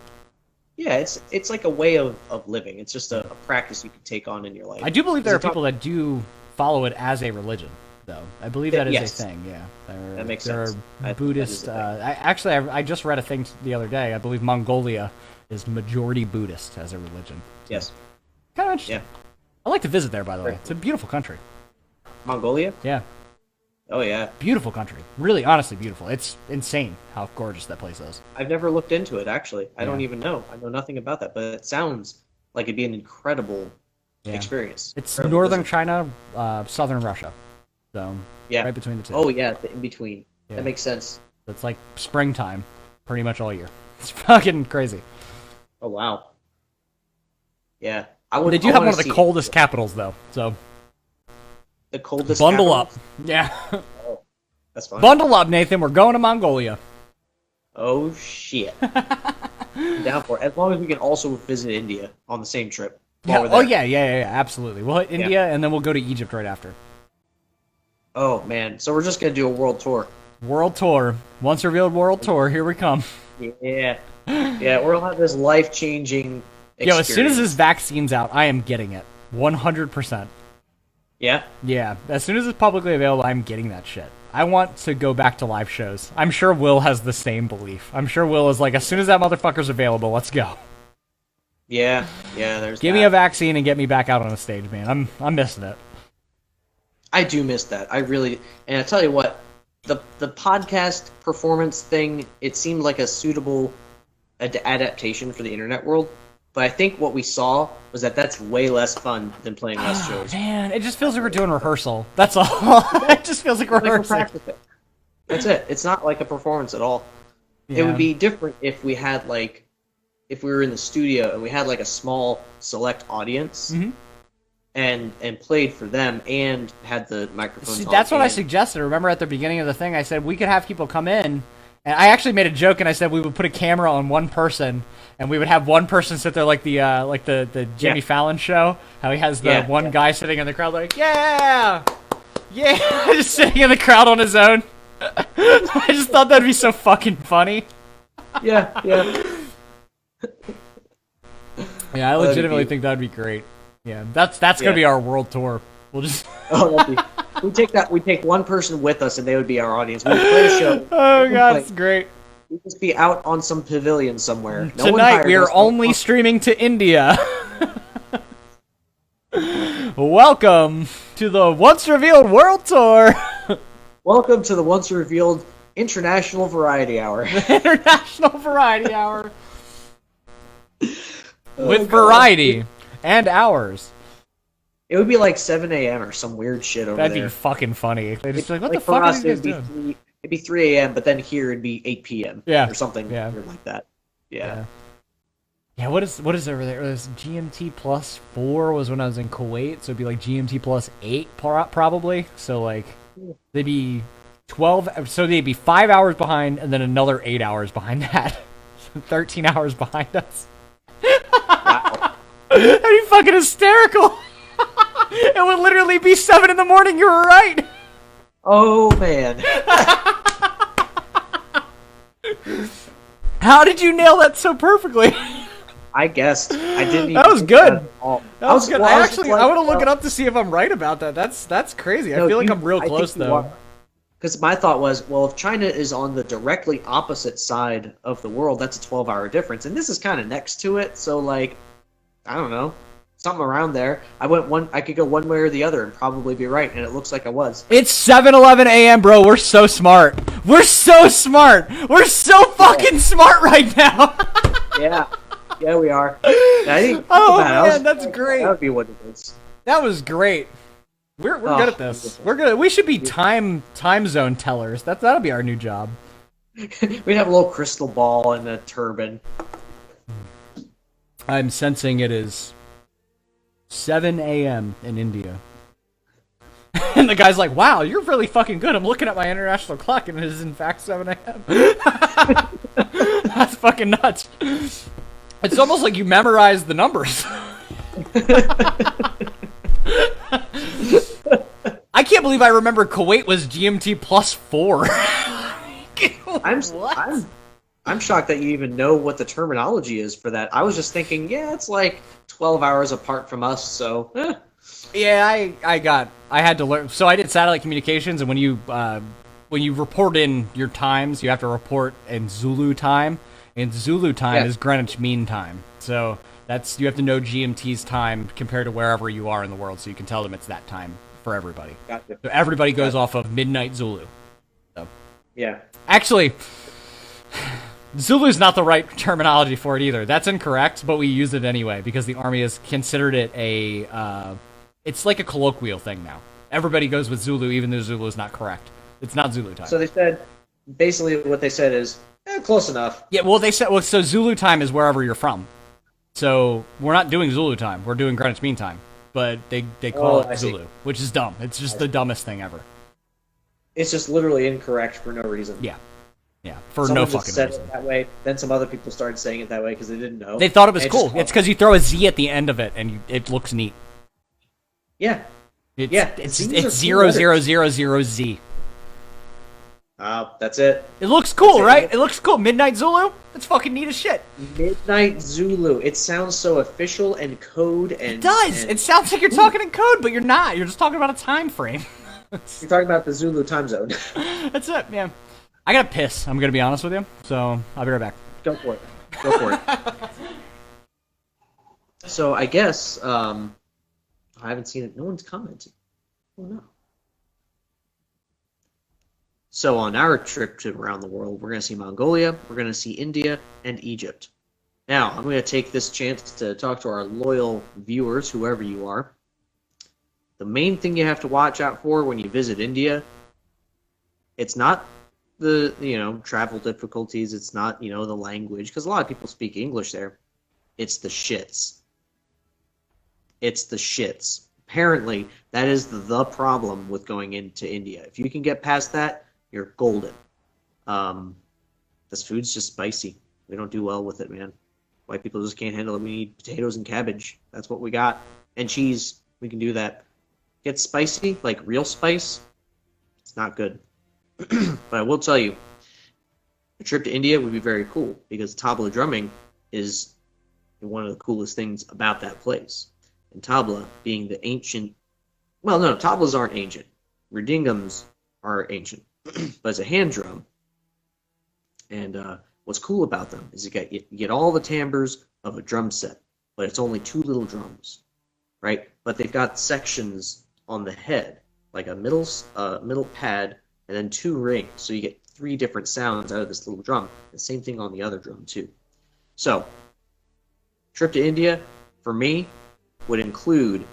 Yeah, it's like a way of living. It's just a practice you can take on in your life. I do believe there are Is it people that do follow it as a religion, though. I believe that is Yes. a thing. Yeah, That makes there sense. are That Buddhist. is a I just read a thing the other day. I believe Mongolia is majority Buddhist as a religion. Yes. Kind of interesting. Yeah. I like to visit there, by the way. Very It's a beautiful country. Mongolia? Yeah, Oh yeah. beautiful country. Really, honestly, beautiful. It's insane how gorgeous that place is. I've never looked into it actually. I don't Yeah. even know. I know nothing about that, but it sounds like it'd be an incredible Yeah. experience. It's Incredible northern visit. China, southern Russia. So, Yeah. right between the two. Oh yeah, the in between. Yeah. That makes sense. It's like springtime pretty much all year. It's fucking crazy. Oh wow. Yeah. They do have one of the coldest capitals, though. So, The coldest. bundle capital? up. Yeah. That's fine. Bundle up, Nathan. We're going to Mongolia. Oh shit. I'm down for it. As long as we can also visit India on the same trip. while we're Oh, there. yeah, absolutely. We'll hit India, and then we'll go to Egypt right after. Oh man. So we're just gonna do a world tour. World tour. Once revealed world tour. Here we come. Yeah. Yeah, we're gonna have this life-changing experience. Yo, as soon as this vaccine's out, I am getting it. 100%. Yeah? Yeah, as soon as it's publicly available, I'm getting that shit. I want to go back to live shows. I'm sure Will has the same belief. I'm sure Will is like, as soon as that motherfucker's available, let's go. Yeah, there's Give me a vaccine and get me back out on the stage, man. I'm missing it. I do miss that. I really, and I tell you what, the podcast performance thing, it seemed like a suitable adaptation for the internet world. But I think what we saw was that that's way less fun than playing less shows. Man, it just feels like we're doing rehearsal. That's all. It just feels like Like we're rehearsing. practicing. That's it. It's not like a performance at all. It Yeah. would be different if we had if we were in the studio and we had like a small select audience Mhm. and played for them and had the microphones See, on. that's what I and- suggested. Remember at the beginning of the thing, I said we could have people come in, and I actually made a joke, and I said we would put a camera on one person, and we would have one person sit there like the Jimmy Yeah. Fallon show, how he has the Yeah. one guy sitting in the crowd like, yeah, just sitting in the crowd on his own. I just thought that'd be so fucking funny. Yeah. Yeah, I that'd legitimately be- think that'd be great. Yeah, that's gonna Yeah. be our world tour. We'll just. Oh, that'd be. We take one person with us, and they would be our audience. We would play a show. Oh We would god, play- it's great. We'd just be out on some pavilion somewhere. No one Tonight hired we are us. only streaming to India. Welcome to the Once Revealed World Tour. Welcome to the once revealed International Variety Hour. International Variety Hour. Oh, With God. variety and hours. It would be like 7 a.m. or some weird shit over That'd there. be fucking funny. They'd just be like, what the for fuck are us, these guys it'd be doing? it'd be 3 a.m., but then here it'd be 8 p.m. Yeah. or something Yeah. weird like that. Yeah. Yeah, what is over there? It was GMT plus 4 was when I was in Kuwait, so it'd be like GMT plus 8 probably. So like they'd be 12, so they'd be 5 hours behind, and then another 8 hours behind that. So 13 hours behind us. Wow. That'd be fucking hysterical. It would literally be 7 in the morning. You were right. Oh man. How did you nail that so perfectly? I guessed. I didn't. That was good. That was good. well, I was actually, like, I want to look it up to see if I'm right about that. That's crazy. I feel like I'm real close though. Because my thought was, well, if China is on the directly opposite side of the world, that's a 12-hour difference, and this is kind of next to it. So, like, I don't know, something around there. I could go one way or the other and probably be right, and it looks like I was. It's 7:11 a.m., bro. We're so smart. We're so smart. We're so fucking smart right now. Yeah. Yeah, we are. I think, Oh man, that's great. That would be what it is. That was great. We're good at this. We're good. We should be time zone tellers. That'll be our new job. We'd have a little crystal ball and a turban. I'm sensing it is 7 a.m. in India. And the guy's like, wow, you're really fucking good. I'm looking at my international clock and it is in fact 7 a.m. That's fucking nuts. It's almost like you memorized the numbers. I can't believe I remember Kuwait was GMT plus 4. I'm shocked that you even know what the terminology is for that. I was just thinking, yeah, it's like 12 hours apart from us, so Yeah, I had to learn. So I did satellite communications, and when you report in your times, you have to report in Zulu time. And Zulu time is Greenwich Mean Time. So you have to know GMT's time compared to wherever you are in the world, so you can tell them it's that time for everybody. Gotcha. So everybody goes off of midnight Zulu. So Yeah. actually, Zulu's not the right terminology for it either. That's incorrect, but we use it anyway because the army has considered it it's like a colloquial thing now. Everybody goes with Zulu, even though Zulu is not correct. It's not Zulu time. So they said, basically what they said is, close enough. Yeah, well, they said, so Zulu time is wherever you're from. So we're not doing Zulu time. We're doing Greenwich Mean Time. But they call it Zulu, which is dumb. It's just the dumbest thing ever. It's just literally incorrect for no reason. Yeah. Yeah, for Someone no just fucking said reason. it that way. Then some other people started saying it that way because they didn't know. They thought it was And cool. just- It's because you throw a Z at the end of it, and it looks neat. Yeah. It's, Yeah, it's Zs are it's cool 0000Z. That's it. It looks cool, That's it. right? It looks cool. Midnight Zulu? That's fucking neat as shit. Midnight Zulu. It sounds so official and code and... It does. and- It sounds like you're talking in code, but you're not. You're just talking about a time frame. You're talking about the Zulu time zone. That's it, yeah. I gotta piss, I'm gonna be honest with you. So, I'll be right back. Go for it. Go for it. So, I guess, I haven't seen it. No one's commented. Oh, no. So, on our trip around the world, we're going to see Mongolia, we're going to see India, and Egypt. Now, I'm going to take this chance to talk to our loyal viewers, whoever you are. The main thing you have to watch out for when you visit India, it's not the, travel difficulties, it's not, the language, because a lot of people speak English there. It's the shits. It's the shits. Apparently, that is the problem with going into India. If you can get past that, you're golden. This food's just spicy. We don't do well with it, man. White people just can't handle it. We need potatoes and cabbage. That's what we got. And cheese. We can do that. Get spicy, like real spice, it's not good. But I will tell you, a trip to India would be very cool because tabla drumming is one of the coolest things about that place. And tabla being the ancient... Well, no, tablas aren't ancient. Mridangams are ancient. But it's a hand drum. And what's cool about them is you get all the timbres of a drum set, but it's only 2 little drums, right? But they've got sections on the head, like a middle pad, and then 2 rings. So you get 3 different sounds out of this little drum. The same thing on the other drum, too. So, trip to India, for me, would include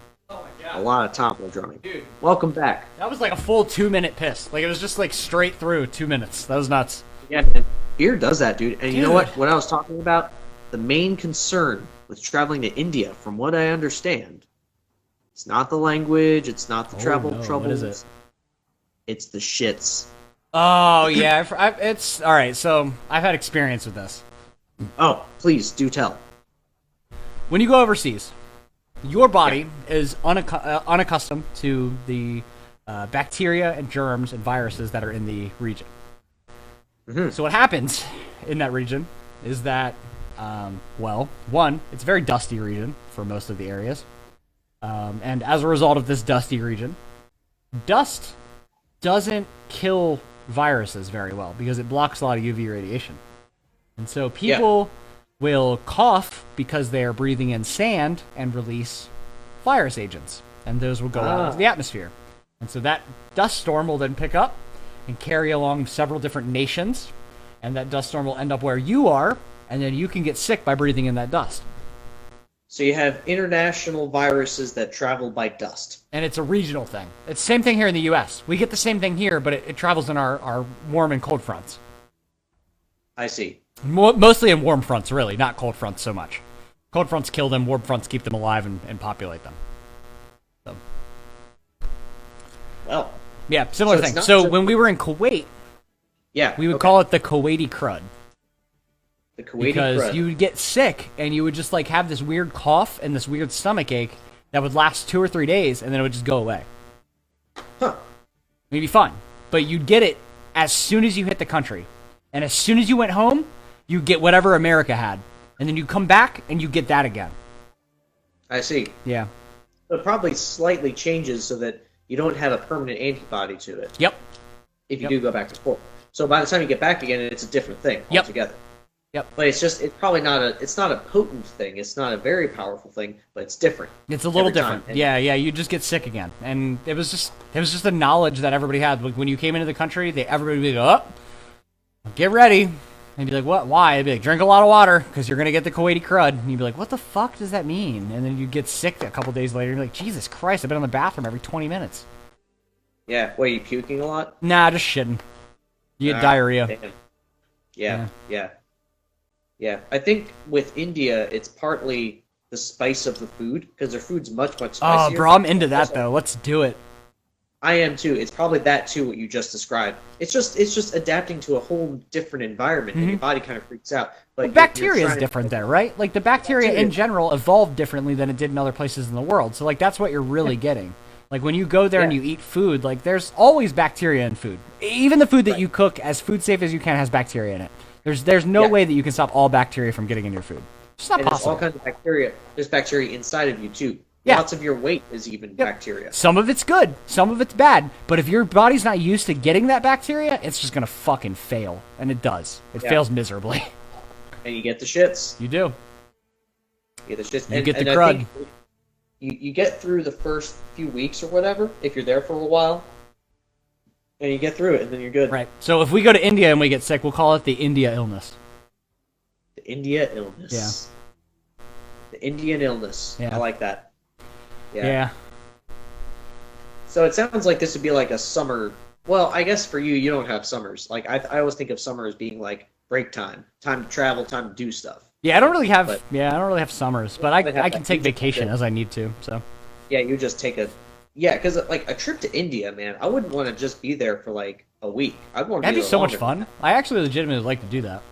A lot of tabla drumming. Dude. Welcome back. That was like a full 2-minute piss. Like, it was just like straight through 2 minutes. That was nuts. Yeah, man. Beer does that, dude. And you know what? Dude. What I was talking about, the main concern with traveling to India, from what I understand, it's not the language, it's not the travel no. troubles. What is it? It's the shits. Oh, yeah. It's all right. So I've had experience with this. Oh, please do tell. When you go overseas, your body is unaccustomed to the bacteria and germs and viruses that are in the region. Mm-hmm. So what happens in that region is that, well, one, it's a very dusty region for most of the areas. And as a result of this dusty region, dust doesn't kill viruses very well because it blocks a lot of UV radiation. And so people will cough because they are breathing in sand and release virus agents. And those will go out into the atmosphere. And so that dust storm will then pick up and carry along several different nations. And that dust storm will end up where you are, and then you can get sick by breathing in that dust. So you have international viruses that travel by dust. And it's a regional thing. It's the same thing here in the U.S. We get the same thing here, but it travels in our warm and cold fronts. I see. Mostly in warm fronts, really, not cold fronts so much. Cold fronts kill them, warm fronts keep them alive and populate them. So. Well. Yeah, similar So it's thing. not So just- when we were in Kuwait, Yeah. we would call it the Kuwaiti crud. the Kuwaiti Because crud. you would get sick and you would just like have this weird cough and this weird stomach ache that would last 2 or 3 days and then it would just go away. Huh. It'd be fun. But you'd get it as soon as you hit the country. And as soon as you went home, you'd get whatever America had. And then you come back and you get that again. I see. Yeah. So it probably slightly changes so that you don't have a permanent antibody to it Yep. if you do go back and forth. So by the time you get back again, it's a different thing Yep. altogether. Yep. But it's probably not a potent thing. It's not a very powerful thing, but it's different. It's a little every time. different. And- Yeah, you just get sick again. And it was just a knowledge that everybody had. Like when you came into the country, everybody would be like, oh, get ready. And you'd be like, what? Why? I'd be like, drink a lot of water, because you're going to get the Kuwaiti crud. And you'd be like, what the fuck does that mean? And then you'd get sick a couple days later. And you're like, Jesus Christ, I've been in the bathroom every 20 minutes. Yeah. What, are you puking a lot? Nah, just shitting. You get Ah, diarrhea. damn. Yeah. I think with India, it's partly the spice of the food, because their food's much, much Oh, spicier. bro, I'm into that, though. Let's do it. I am too. It's probably that too, what you just described. It's just adapting to a whole different environment, and your body kind of freaks out. But The bacteria is different there, right? Like, the bacteria Bacteria. in general evolved differently than it did in other places in the world. So, like, that's what you're really getting. Like, when you go there and Yeah. you eat food, like, there's always bacteria in food. Even the food that you cook as food safe as you can has bacteria in it. There's no Yeah. way that you can stop all bacteria from getting in your food. It's not And there's all possible. kinds of bacteria. There's bacteria inside of you too. Yeah. Lots of your weight is even bacteria. Some of it's good, some of it's bad. But if your body's not used to getting that bacteria, it's just gonna fucking fail. And it does. It Yeah. fails miserably. And you get the shits. You do. You get the shits. You get the I crud. think you get through the first few weeks or whatever, if you're there for a while. And you get through it, and then you're good. Right. So if we go to India and we get sick, we'll call it the India illness. The India illness. Yeah. The Indian illness. Yeah. I like that. Yeah. So it sounds like this would be like a summer. Well, I guess for you, you don't have summers. Like I always think of summer as being like break time to travel, time to do stuff. Yeah, I don't really have. But- I don't really have summers, but They I have can that take huge vacation budget. as I need to. So Yeah, you just take because like a trip to India, man, I wouldn't want to just be there for like a week. I'd want to that'd be there so much longer. fun. I actually legitimately like to do that.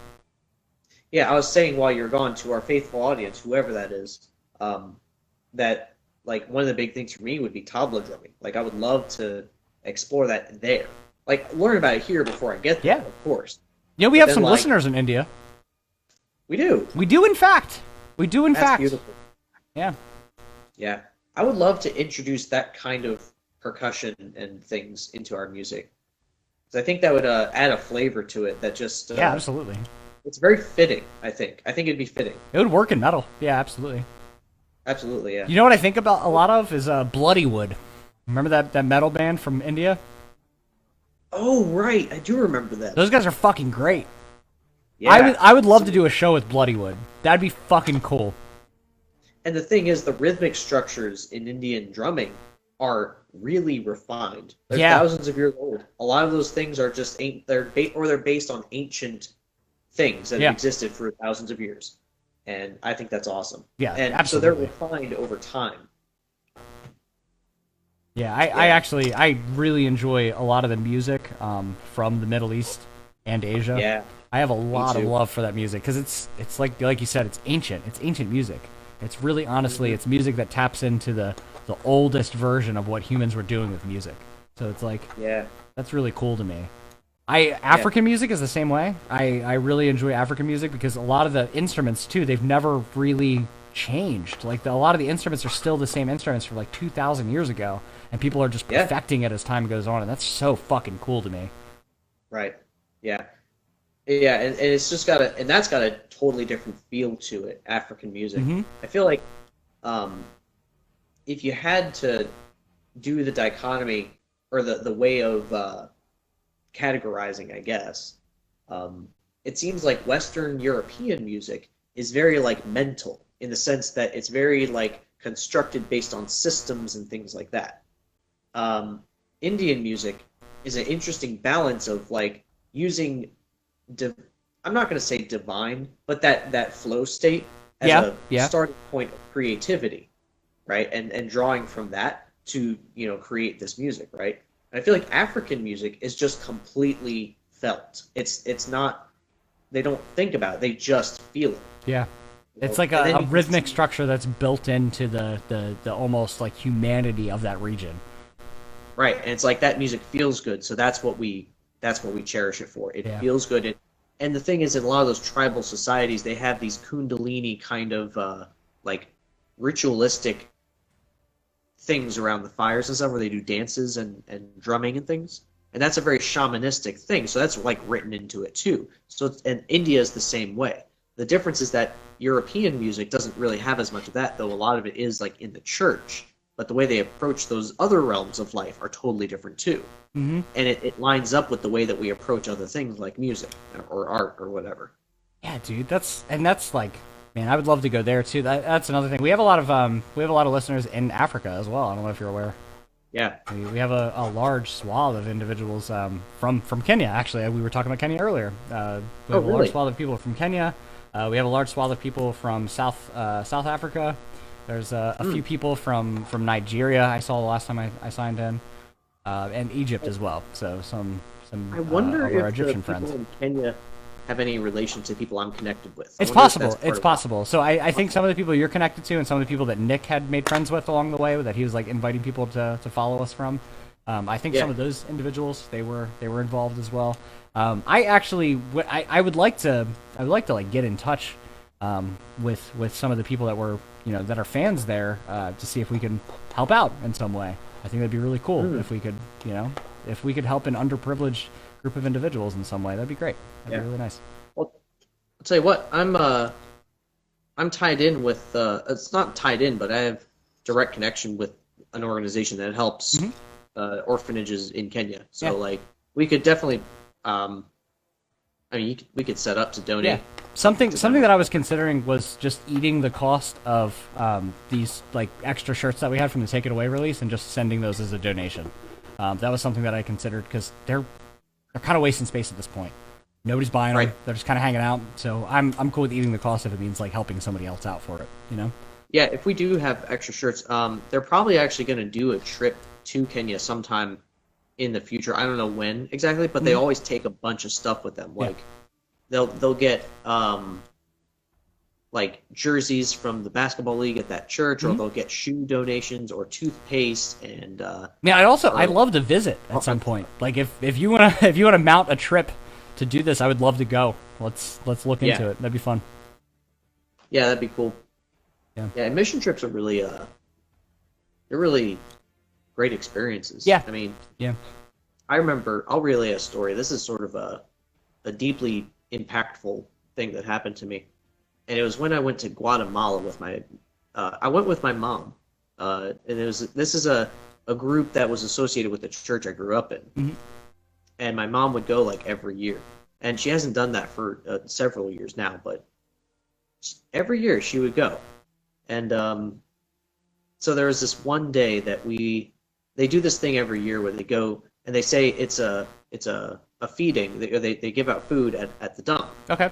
Yeah, I was saying while you're gone to our faithful audience, whoever that is, that like one of the big things for me would be tabla drumming. Like I would love to explore that there. Like learn about it here before I get there, Yeah. of course. You know, we have then, some like- listeners in India. We do. We do, in fact. We do, in That's fact. beautiful. Yeah. Yeah. I would love to introduce that kind of percussion and things into our music. 'Cause I think that would add a flavor to it that just Yeah, absolutely. it's very fitting, I think. I think it'd be fitting. It would work in metal. Yeah, absolutely. Absolutely, yeah. You know what I think about a lot of is Bloodywood. Remember that metal band from India? Oh, right. I do remember that. Those guys are fucking great. Yeah. I would love to do a show with Bloodywood. That'd be fucking cool. And the thing is, the rhythmic structures in Indian drumming are really refined. They're Yeah. thousands of years old. A lot of those things are just they're based on ancient things that have Yeah. existed for thousands of years, and I think that's awesome. Yeah, And so they're absolutely. refined over time. Yeah, I Yeah, actually I really enjoy a lot of the music from the Middle East and Asia. yeah, I have a me lot of too. love for that music because it's like you said, it's ancient. It's ancient music. It's really honestly, Hmm. it's music that taps into the oldest version of what humans were doing with music. So it's like Yeah, that's really cool to me. I yeah, African music is the same way. I really enjoy African music because a lot of the instruments too, they've never really changed. Like a lot of the instruments are still the same instruments from like 2,000 years ago, and people are just yeah. perfecting it as time goes on, and that's so fucking cool to me. Right. Yeah. Yeah, and it's just got a and that's got a totally different feel to it, African music. Hmm. I feel like um if you had to do the dichotomy or the way of categorizing, I guess, um, it seems like Western European music is very like mental in the sense that it's very like constructed based on systems and things like that. Um, Indian music is an interesting balance of like using div I'm not going to say divine, but that flow state as Yeah, a yeah, starting point of creativity, right? And drawing from that to, create this music, right? And I feel like African music is just completely felt. It's not they don't think about it, they just feel it, yeah. It's like And then a you can rhythmic see structure that's built into the almost like humanity of that region. right, and it's like that music feels good, so that's what we cherish it for. It Yeah. feels good. And the thing is, in a lot of those tribal societies, they have these kundalini kind of like ritualistic things around the fires and stuff where they do dances and drumming and things. And that's a very shamanistic thing. So that's like written into it too. And India is the same way. The difference is that European music doesn't really have as much of that, though a lot of it is like in the church. But the way they approach those other realms of life are totally different too. Hmm. And it lines up with the way that we approach other things like music or art or whatever. Yeah, dude, that's like, man, I would love to go there too. That's another thing. We have a lot of listeners in Africa as well. I don't know if you're aware. Yeah. We have a large swath of individuals from Kenya. Actually, we were talking about Kenya earlier. We Oh, have a large really? swath of people from Kenya. We have a large swath of people from South Africa. There's a Hmm. few people from Nigeria. I saw the last time I signed in, and Egypt as well. So some I wonder of our if the Egyptian friends. people in Kenya have any relation to people I'm connected with. I It's wonder if that's possible. part It's of possible. So I think some of the people you're connected to, and some of the people that Nick had made friends with along the way, that he was like inviting people to follow us from. I think Yeah. some of those individuals they were involved as well. I actually I would like to like get in touch with some of the people that were that are fans there to see if we can help out in some way. I think that'd be really cool Hmm. if we could if we could help an underprivileged group of individuals in some way. That'd be great. That'd Yeah. be really nice. Well, I'll tell you what, I'm tied in with it's not tied in, but I have direct connection with an organization that helps Mhm. orphanages in Kenya. Yeah. So like we could definitely um I mean we could set up to Yeah, donate something to something them. that I was considering was just eating the cost of these like extra shirts that we had from the Take It Away release and just sending those as a donation. That was something that I considered because they're kind of wasting space at this point. Nobody's buying them; Right. they're just kind of hanging out. So I'm cool with eating the cost if it means like helping somebody else out for it. You know? Yeah, if we do have extra shirts, they're probably actually going to do a trip to Kenya sometime in the future. I don't know when exactly, but they Mhm. always take a bunch of stuff with them. Yeah. Like they'll get like jerseys from the basketball league at that church, or Mhm. they'll get shoe donations or toothpaste and Yeah, I'd or love to visit at some point. Like if you wanna if you wanna mount a trip to do this, I would love to go. Let's look yeah, into it. That'd be fun. yeah, that'd be cool. Yeah. Yeah, and mission trips are really they're really great experiences. Yeah. I mean, Yeah. I remember I'll relay a story. This is sort of a deeply impactful thing that happened to me. And it was when I went to Guatemala with I went with my mom. And this is a group that was associated with the church I grew up in. Mhm. And my mom would go like every year. And she hasn't done that for several years now, but every year she would go. And so there was this one day that they do this thing every year where they go and they say it's a feeding. They give out food at the dump. Okay.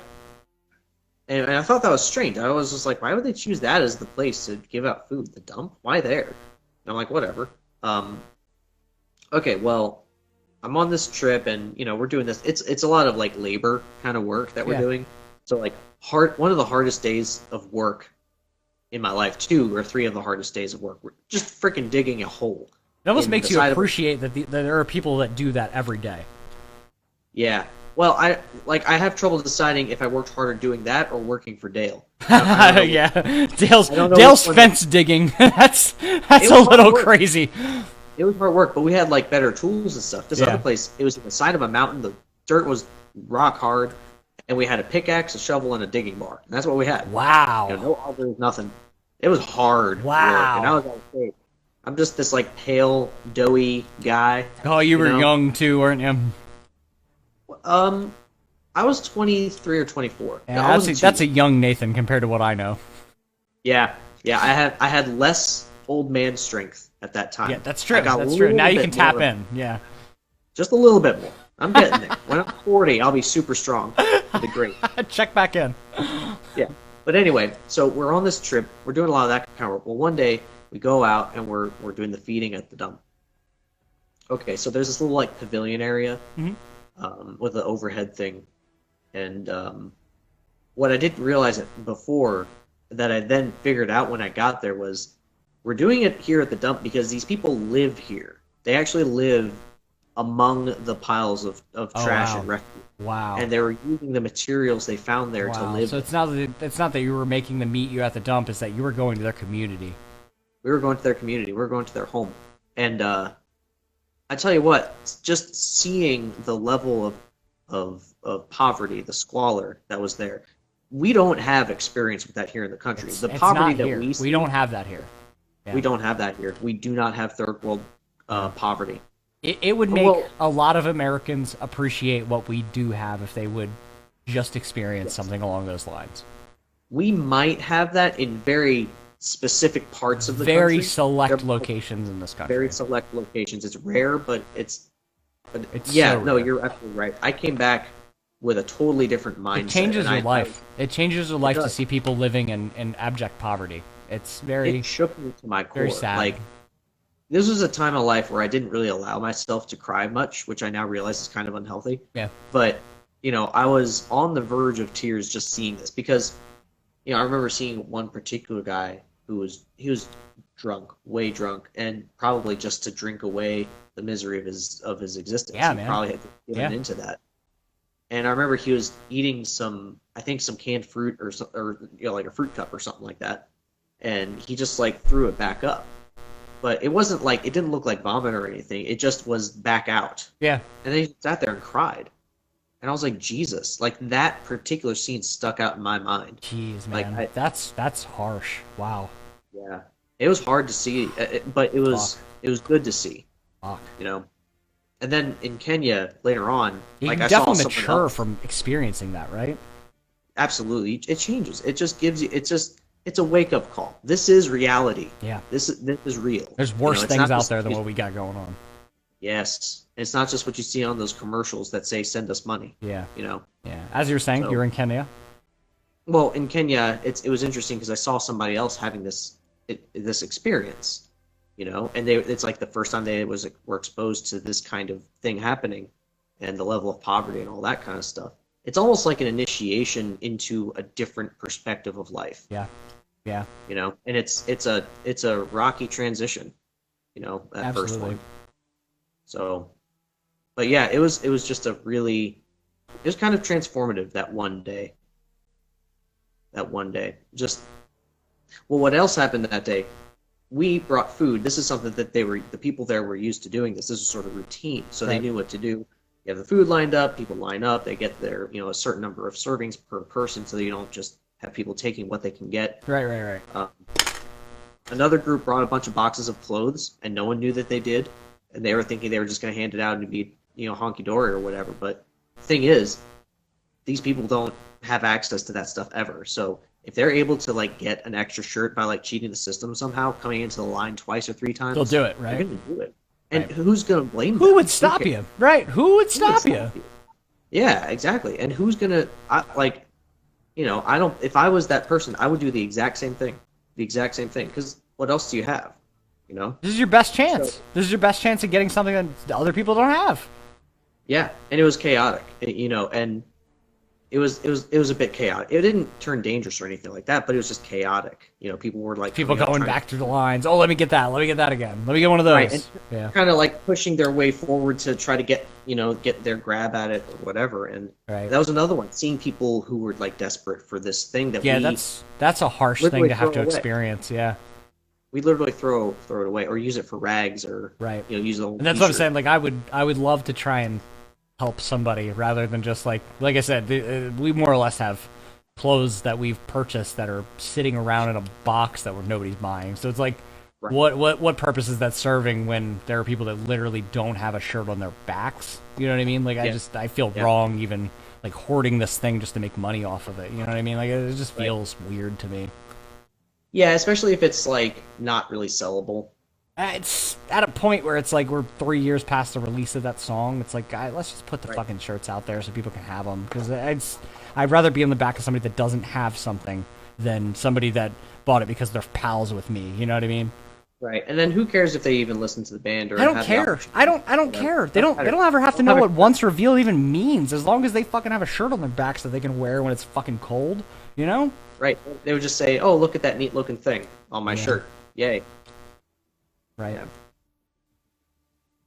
And I thought that was strange. I was just like, why would they choose that as the place to give out food? The dump? Why there? And I'm like, whatever. Okay, well, I'm on this trip, and we're doing this. It's a lot of like labor kind of work that we're doing. So like one of the hardest days of work in my life, 2 or 3 of the hardest days of work, we're just freaking digging a hole. It almost makes you appreciate that there are people that do that every day. Yeah. Well, I have trouble deciding if I worked harder doing that or working for Dale. Yeah, Dale's fence digging. That's a little crazy. It was hard work, but we had like better tools and stuff. This other place, it was in the side of a mountain. The dirt was rock hard, and we had a pickaxe, a shovel, and a digging bar. And that's what we had. Wow. No others, nothing. It was hard. Wow. Work, and I was out of shape. I'm just this like pale, doughy guy. Oh, you were young too, weren't you? I was 23 or 24. Yeah, that's a young Nathan compared to what I know. Yeah. I had less old man strength at that time. Yeah, that's true. That's true. Now you can tap in. Yeah. Just a little bit more. I'm getting there. When I'm 40, I'll be super strong. It'll be great. Check back in. Yeah. But anyway, so we're on this trip. We're doing a lot of that kind of work. Well, one day we go out and we're doing the feeding at the dump. Okay, so there's this little like pavilion area with the overhead thing, and what I didn't realize before that I then figured out when I got there was we're doing it here at the dump because these people live here. They actually live among the piles of trash and refuse. Wow. And they were using the materials they found there to live. So it's not that you were making them meet you at the dump, it's that you were going to their community. We were going to their community. We were going to their home. And I tell you what, just seeing the level of poverty, the squalor that was there, we don't have experience with that here in the country. The poverty that we see, we don't have that here. Yeah. We don't have that here. We do not have third world poverty. It would make a lot of Americans appreciate what we do have if they would just experience something along those lines. We might have that in very specific parts of the country. Very select locations in this country. Very select locations. It's rare, but it's yeah, so rare. You're absolutely right. I came back with a totally different mindset. It changes your life. It changes your life to see people living in abject poverty. It's It shook me to my core. Very sad. Like, this was a time of life where I didn't really allow myself to cry much, which I now realize is kind of unhealthy. Yeah. But, I was on the verge of tears just seeing this because, I remember seeing one particular guy who was drunk, way drunk, and probably just to drink away the misery of his existence. Yeah, he probably had given into that. And I remember he was eating some canned fruit or like a fruit cup or something like that, and he just like threw it back up. But it wasn't like, it didn't look like vomit or anything. It just was back out. Yeah. And then he sat there and cried. And I was like, Jesus, like that particular scene stuck out in my mind. Jeez, man. Like, that's harsh. Wow. Yeah. It was hard to see, but it was good to see. Fuck. And then in Kenya later on, you like can I definitely saw mature from experiencing that, right? Absolutely. It changes. It just gives you, it's a wake-up call. This is reality. Yeah. This is real. There's worse things out there than what we got going on. Yes. It's not just what you see on those commercials that say send us money. Yeah. Yeah. As you were saying, you're in Kenya. Well, in Kenya, it was interesting because I saw somebody else having this experience, and it's like the first time they were exposed to this kind of thing happening, and the level of poverty and all that kind of stuff. It's almost like an initiation into a different perspective of life. Yeah. Yeah. And it's a rocky transition, that Absolutely. first one. So, but yeah, it was just it was kind of transformative that one day. Just, well, what else happened that day? We brought food. This is something that the people there were used to doing this. This was sort of routine. So They knew what to do. You have the food lined up, people line up, they get their, a certain number of servings per person so that you don't just have people taking what they can get. Right. Another group brought a bunch of boxes of clothes, and no one knew that they did. And they were thinking they were just going to hand it out and be, honky-dory or whatever. But the thing is, these people don't have access to that stuff ever. So if they're able to, get an extra shirt by, cheating the system somehow, coming into the line twice or 3 times... They'll do it, right? They're going to do it. And Right. who's gonna blame them? Who would stop you? Right? Who would Who would stop you? Yeah, exactly. And who's gonna like, I don't. If I was that person, I would do the exact same thing. The exact same thing. Because what else do you have? You know? This is your best chance. So- This is your best chance of getting something that other people don't have. Yeah, and it was chaotic. And it was a bit chaotic. It didn't turn dangerous or anything like that, but it was just chaotic. People were like People coming up going trying back through the lines. Oh, let me get that. Let me get that again. Let me get one of those. Right, and yeah. kind of like pushing their way forward to try to get their grab at it or whatever. And Right. that was another one. Seeing people who were like desperate for this thing that Yeah, that's a harsh thing literally to have to throw away. experience. Yeah. we literally throw it away or use it for rags or Right. use it on And that's what I'm saying. Like, I would love to try and help somebody rather than just like I said, we more or less have clothes that we've purchased that are sitting around in a box that nobody's buying. So it's like, Right. what purpose is that serving when there are people that literally don't have a shirt on their backs? You know what I mean? Like, Yeah. I feel Yeah. wrong even like hoarding this thing just to make money off of it. You know what I mean? Like, it just Right. feels weird to me. Yeah, especially if it's like not really sellable. It's at a point where it's like we're 3 years past the release of that song. It's like, let's just put the Right. fucking shirts out there so people can have them. Because I'd rather be on the back of somebody that doesn't have something than somebody that bought it because they're pals with me. You know what I mean? Right. And then who cares if they even listen to the band or I don't have the care. opportunity? I don't Yeah. care. They don't ever have to know what once revealed even means. As long as they fucking have a shirt on their backs that they can wear when it's fucking cold. You know? Right. They would just say, "Oh, look at that neat looking thing on my Yeah. shirt. Yay." Right. Yeah.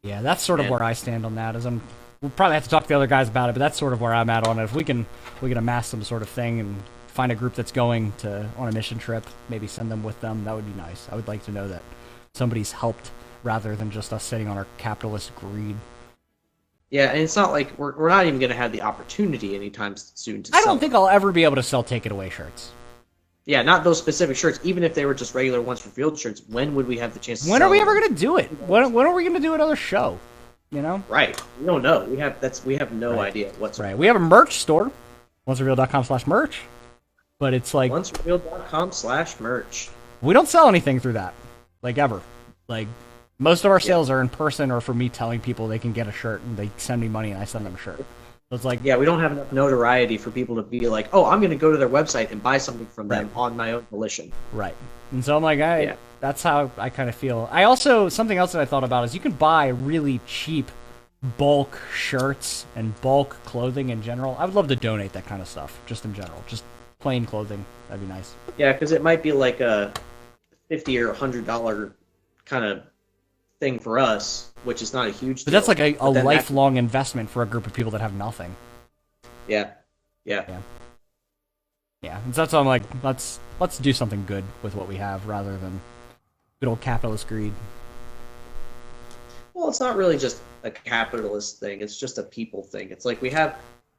Yeah, that's sort of And- where I stand on that. We'll probably have to talk to the other guys about it, but that's sort of where I'm at on it. If we can amass some sort of thing and find a group that's going on a mission trip, maybe send them with them, that would be nice. I would like to know that somebody's helped rather than just us sitting on our capitalist greed. Yeah, and it's not like we're not even going to have the opportunity anytime soon to I sell don't think I'll ever be able to sell Take It Away shirts. Yeah, not those specific shirts. Even if they were just regular once revealed shirts, when would we have the chance to When sell are we them? ever going to do it? When are we going to do another show? You know? Right. We don't know. We have no Right. idea whatsoever. Right. We have a merch store, oncerevealed.com/merch, but it's like Oncerevealed.com/merch. we don't sell anything through that, like ever. Like most of our sales are in person or for me telling people they can get a shirt and they send me money and I send them a shirt. So it's like, Yeah, we don't have enough notoriety for people to be like, "Oh, I'm going to go to their website and buy something from them on my own volition." right. And so I'm like, Yeah. that's how I kind of feel. I also, something else that I thought about is you can buy really cheap bulk shirts and bulk clothing in general. I would love to donate that kind of stuff, just in general. Just plain clothing. That'd be nice. Yeah, because it might be like a $50 or $100 kind of thing for us, which is not a huge But deal. that's like a But then lifelong investment for a group of people that have nothing. Yeah. Yeah, and so that's why I'm like, let's do something good with what we have rather than good old capitalist greed. Well, it's not really just a capitalist thing. It's just a people thing. It's like we have.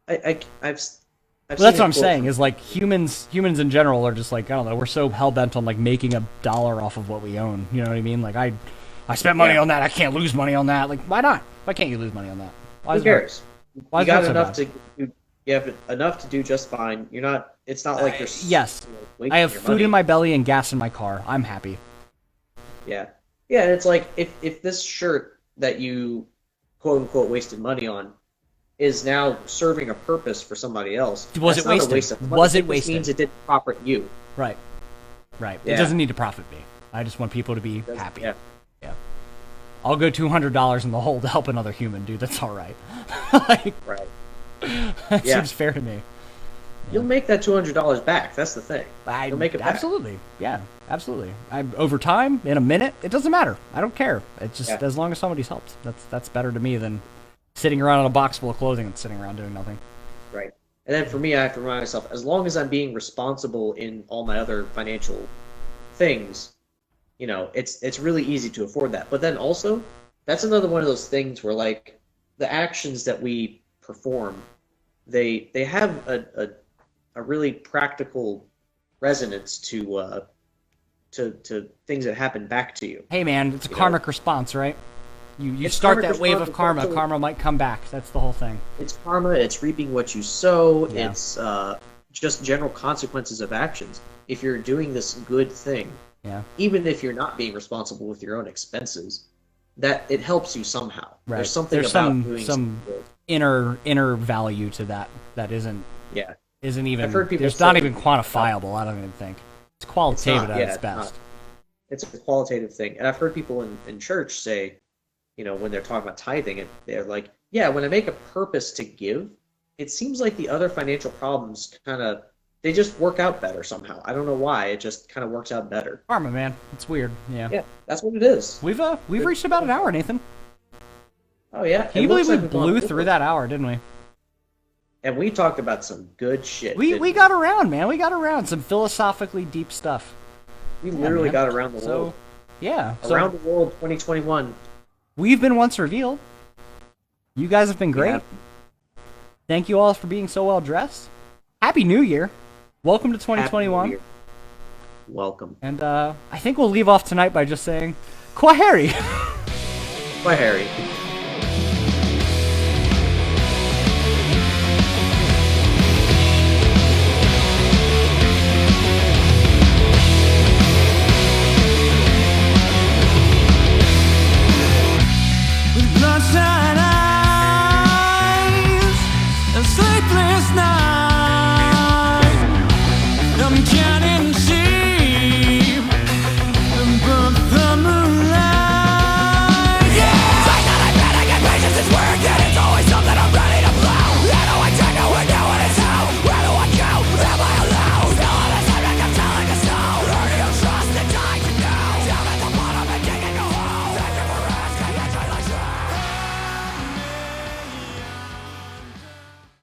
I've Well, seen that's a what I'm quote saying. from- Is like humans in general are just like, I don't know. We're so hell bent on like making $1 off of what we own. You know what I mean? Like I spent money Yeah. on that. I can't lose money on that. Like why not? Why can't you lose money on that? Why Who is cares? Why You is got that so enough bad? to. You have enough to do just fine. You're not. It's not like you're. Yes. wasting I have your food money. in my belly and gas in my car. I'm happy. Yeah. Yeah, and it's like if this shirt that you quote unquote wasted money on is now serving a purpose for somebody else. Was that's it not a wasted? waste of money. Was it just wasted? means it didn't profit you. Right. Right. It Yeah. doesn't need to profit me. I just want people to be happy. Yeah. I'll go $200 in the hole to help another human, dude. That's all right. Like, Right. that Yeah. seems fair to me. You'll make that $200 back. That's the thing. You'll make it back. Absolutely. Yeah, absolutely. Over time, in a minute, it doesn't matter. I don't care. It's just Yeah. as long as somebody's helped. That's better to me than sitting around in a box full of clothing and sitting around doing nothing. Right. And then for me, I have to remind myself, as long as I'm being responsible in all my other financial things, it's really easy to afford that. But then also, that's another one of those things where like the actions that we perform, they have a really practical resonance to things that happen back to you. Hey, man, it's a You karmic response, right? You It's start karmic that wave response, of karma. also- Karma might come back. That's the whole thing. It's karma. It's reaping what you sow. Yeah. It's just general consequences of actions. If you're doing this good thing, Yeah. even if you're not being responsible with your own expenses, that it helps you somehow. Right. There's something There's about some doing some good. inner value to that isn't Yeah. even. I've heard people There's not say- even quantifiable. I don't even think it's qualitative not, at yeah, its it's best. not. It's a qualitative thing. And I've heard people in church say, when they're talking about tithing, they're like, yeah, when I make a purpose to give, it seems like the other financial problems they just work out better somehow. I don't know why. It just kind of works out better. Karma, man. It's weird. Yeah. Yeah, that's what it is. We've reached about an hour, Nathan. Oh, yeah. Can you believe we blew through that hour, didn't we? And we talked about some good shit. We got around, man. We got around some philosophically deep stuff. We literally man. got around the world. Yeah. Around the world 2021. We've been once revealed. You guys have been great. Yeah. Thank you all for being so well dressed. Happy New Year. Welcome to 2021. Happy New Year. Welcome. And I think we'll leave off tonight by just saying, Kwaheri. Bye, Harry. With bloodshot eyes and sleepless nights.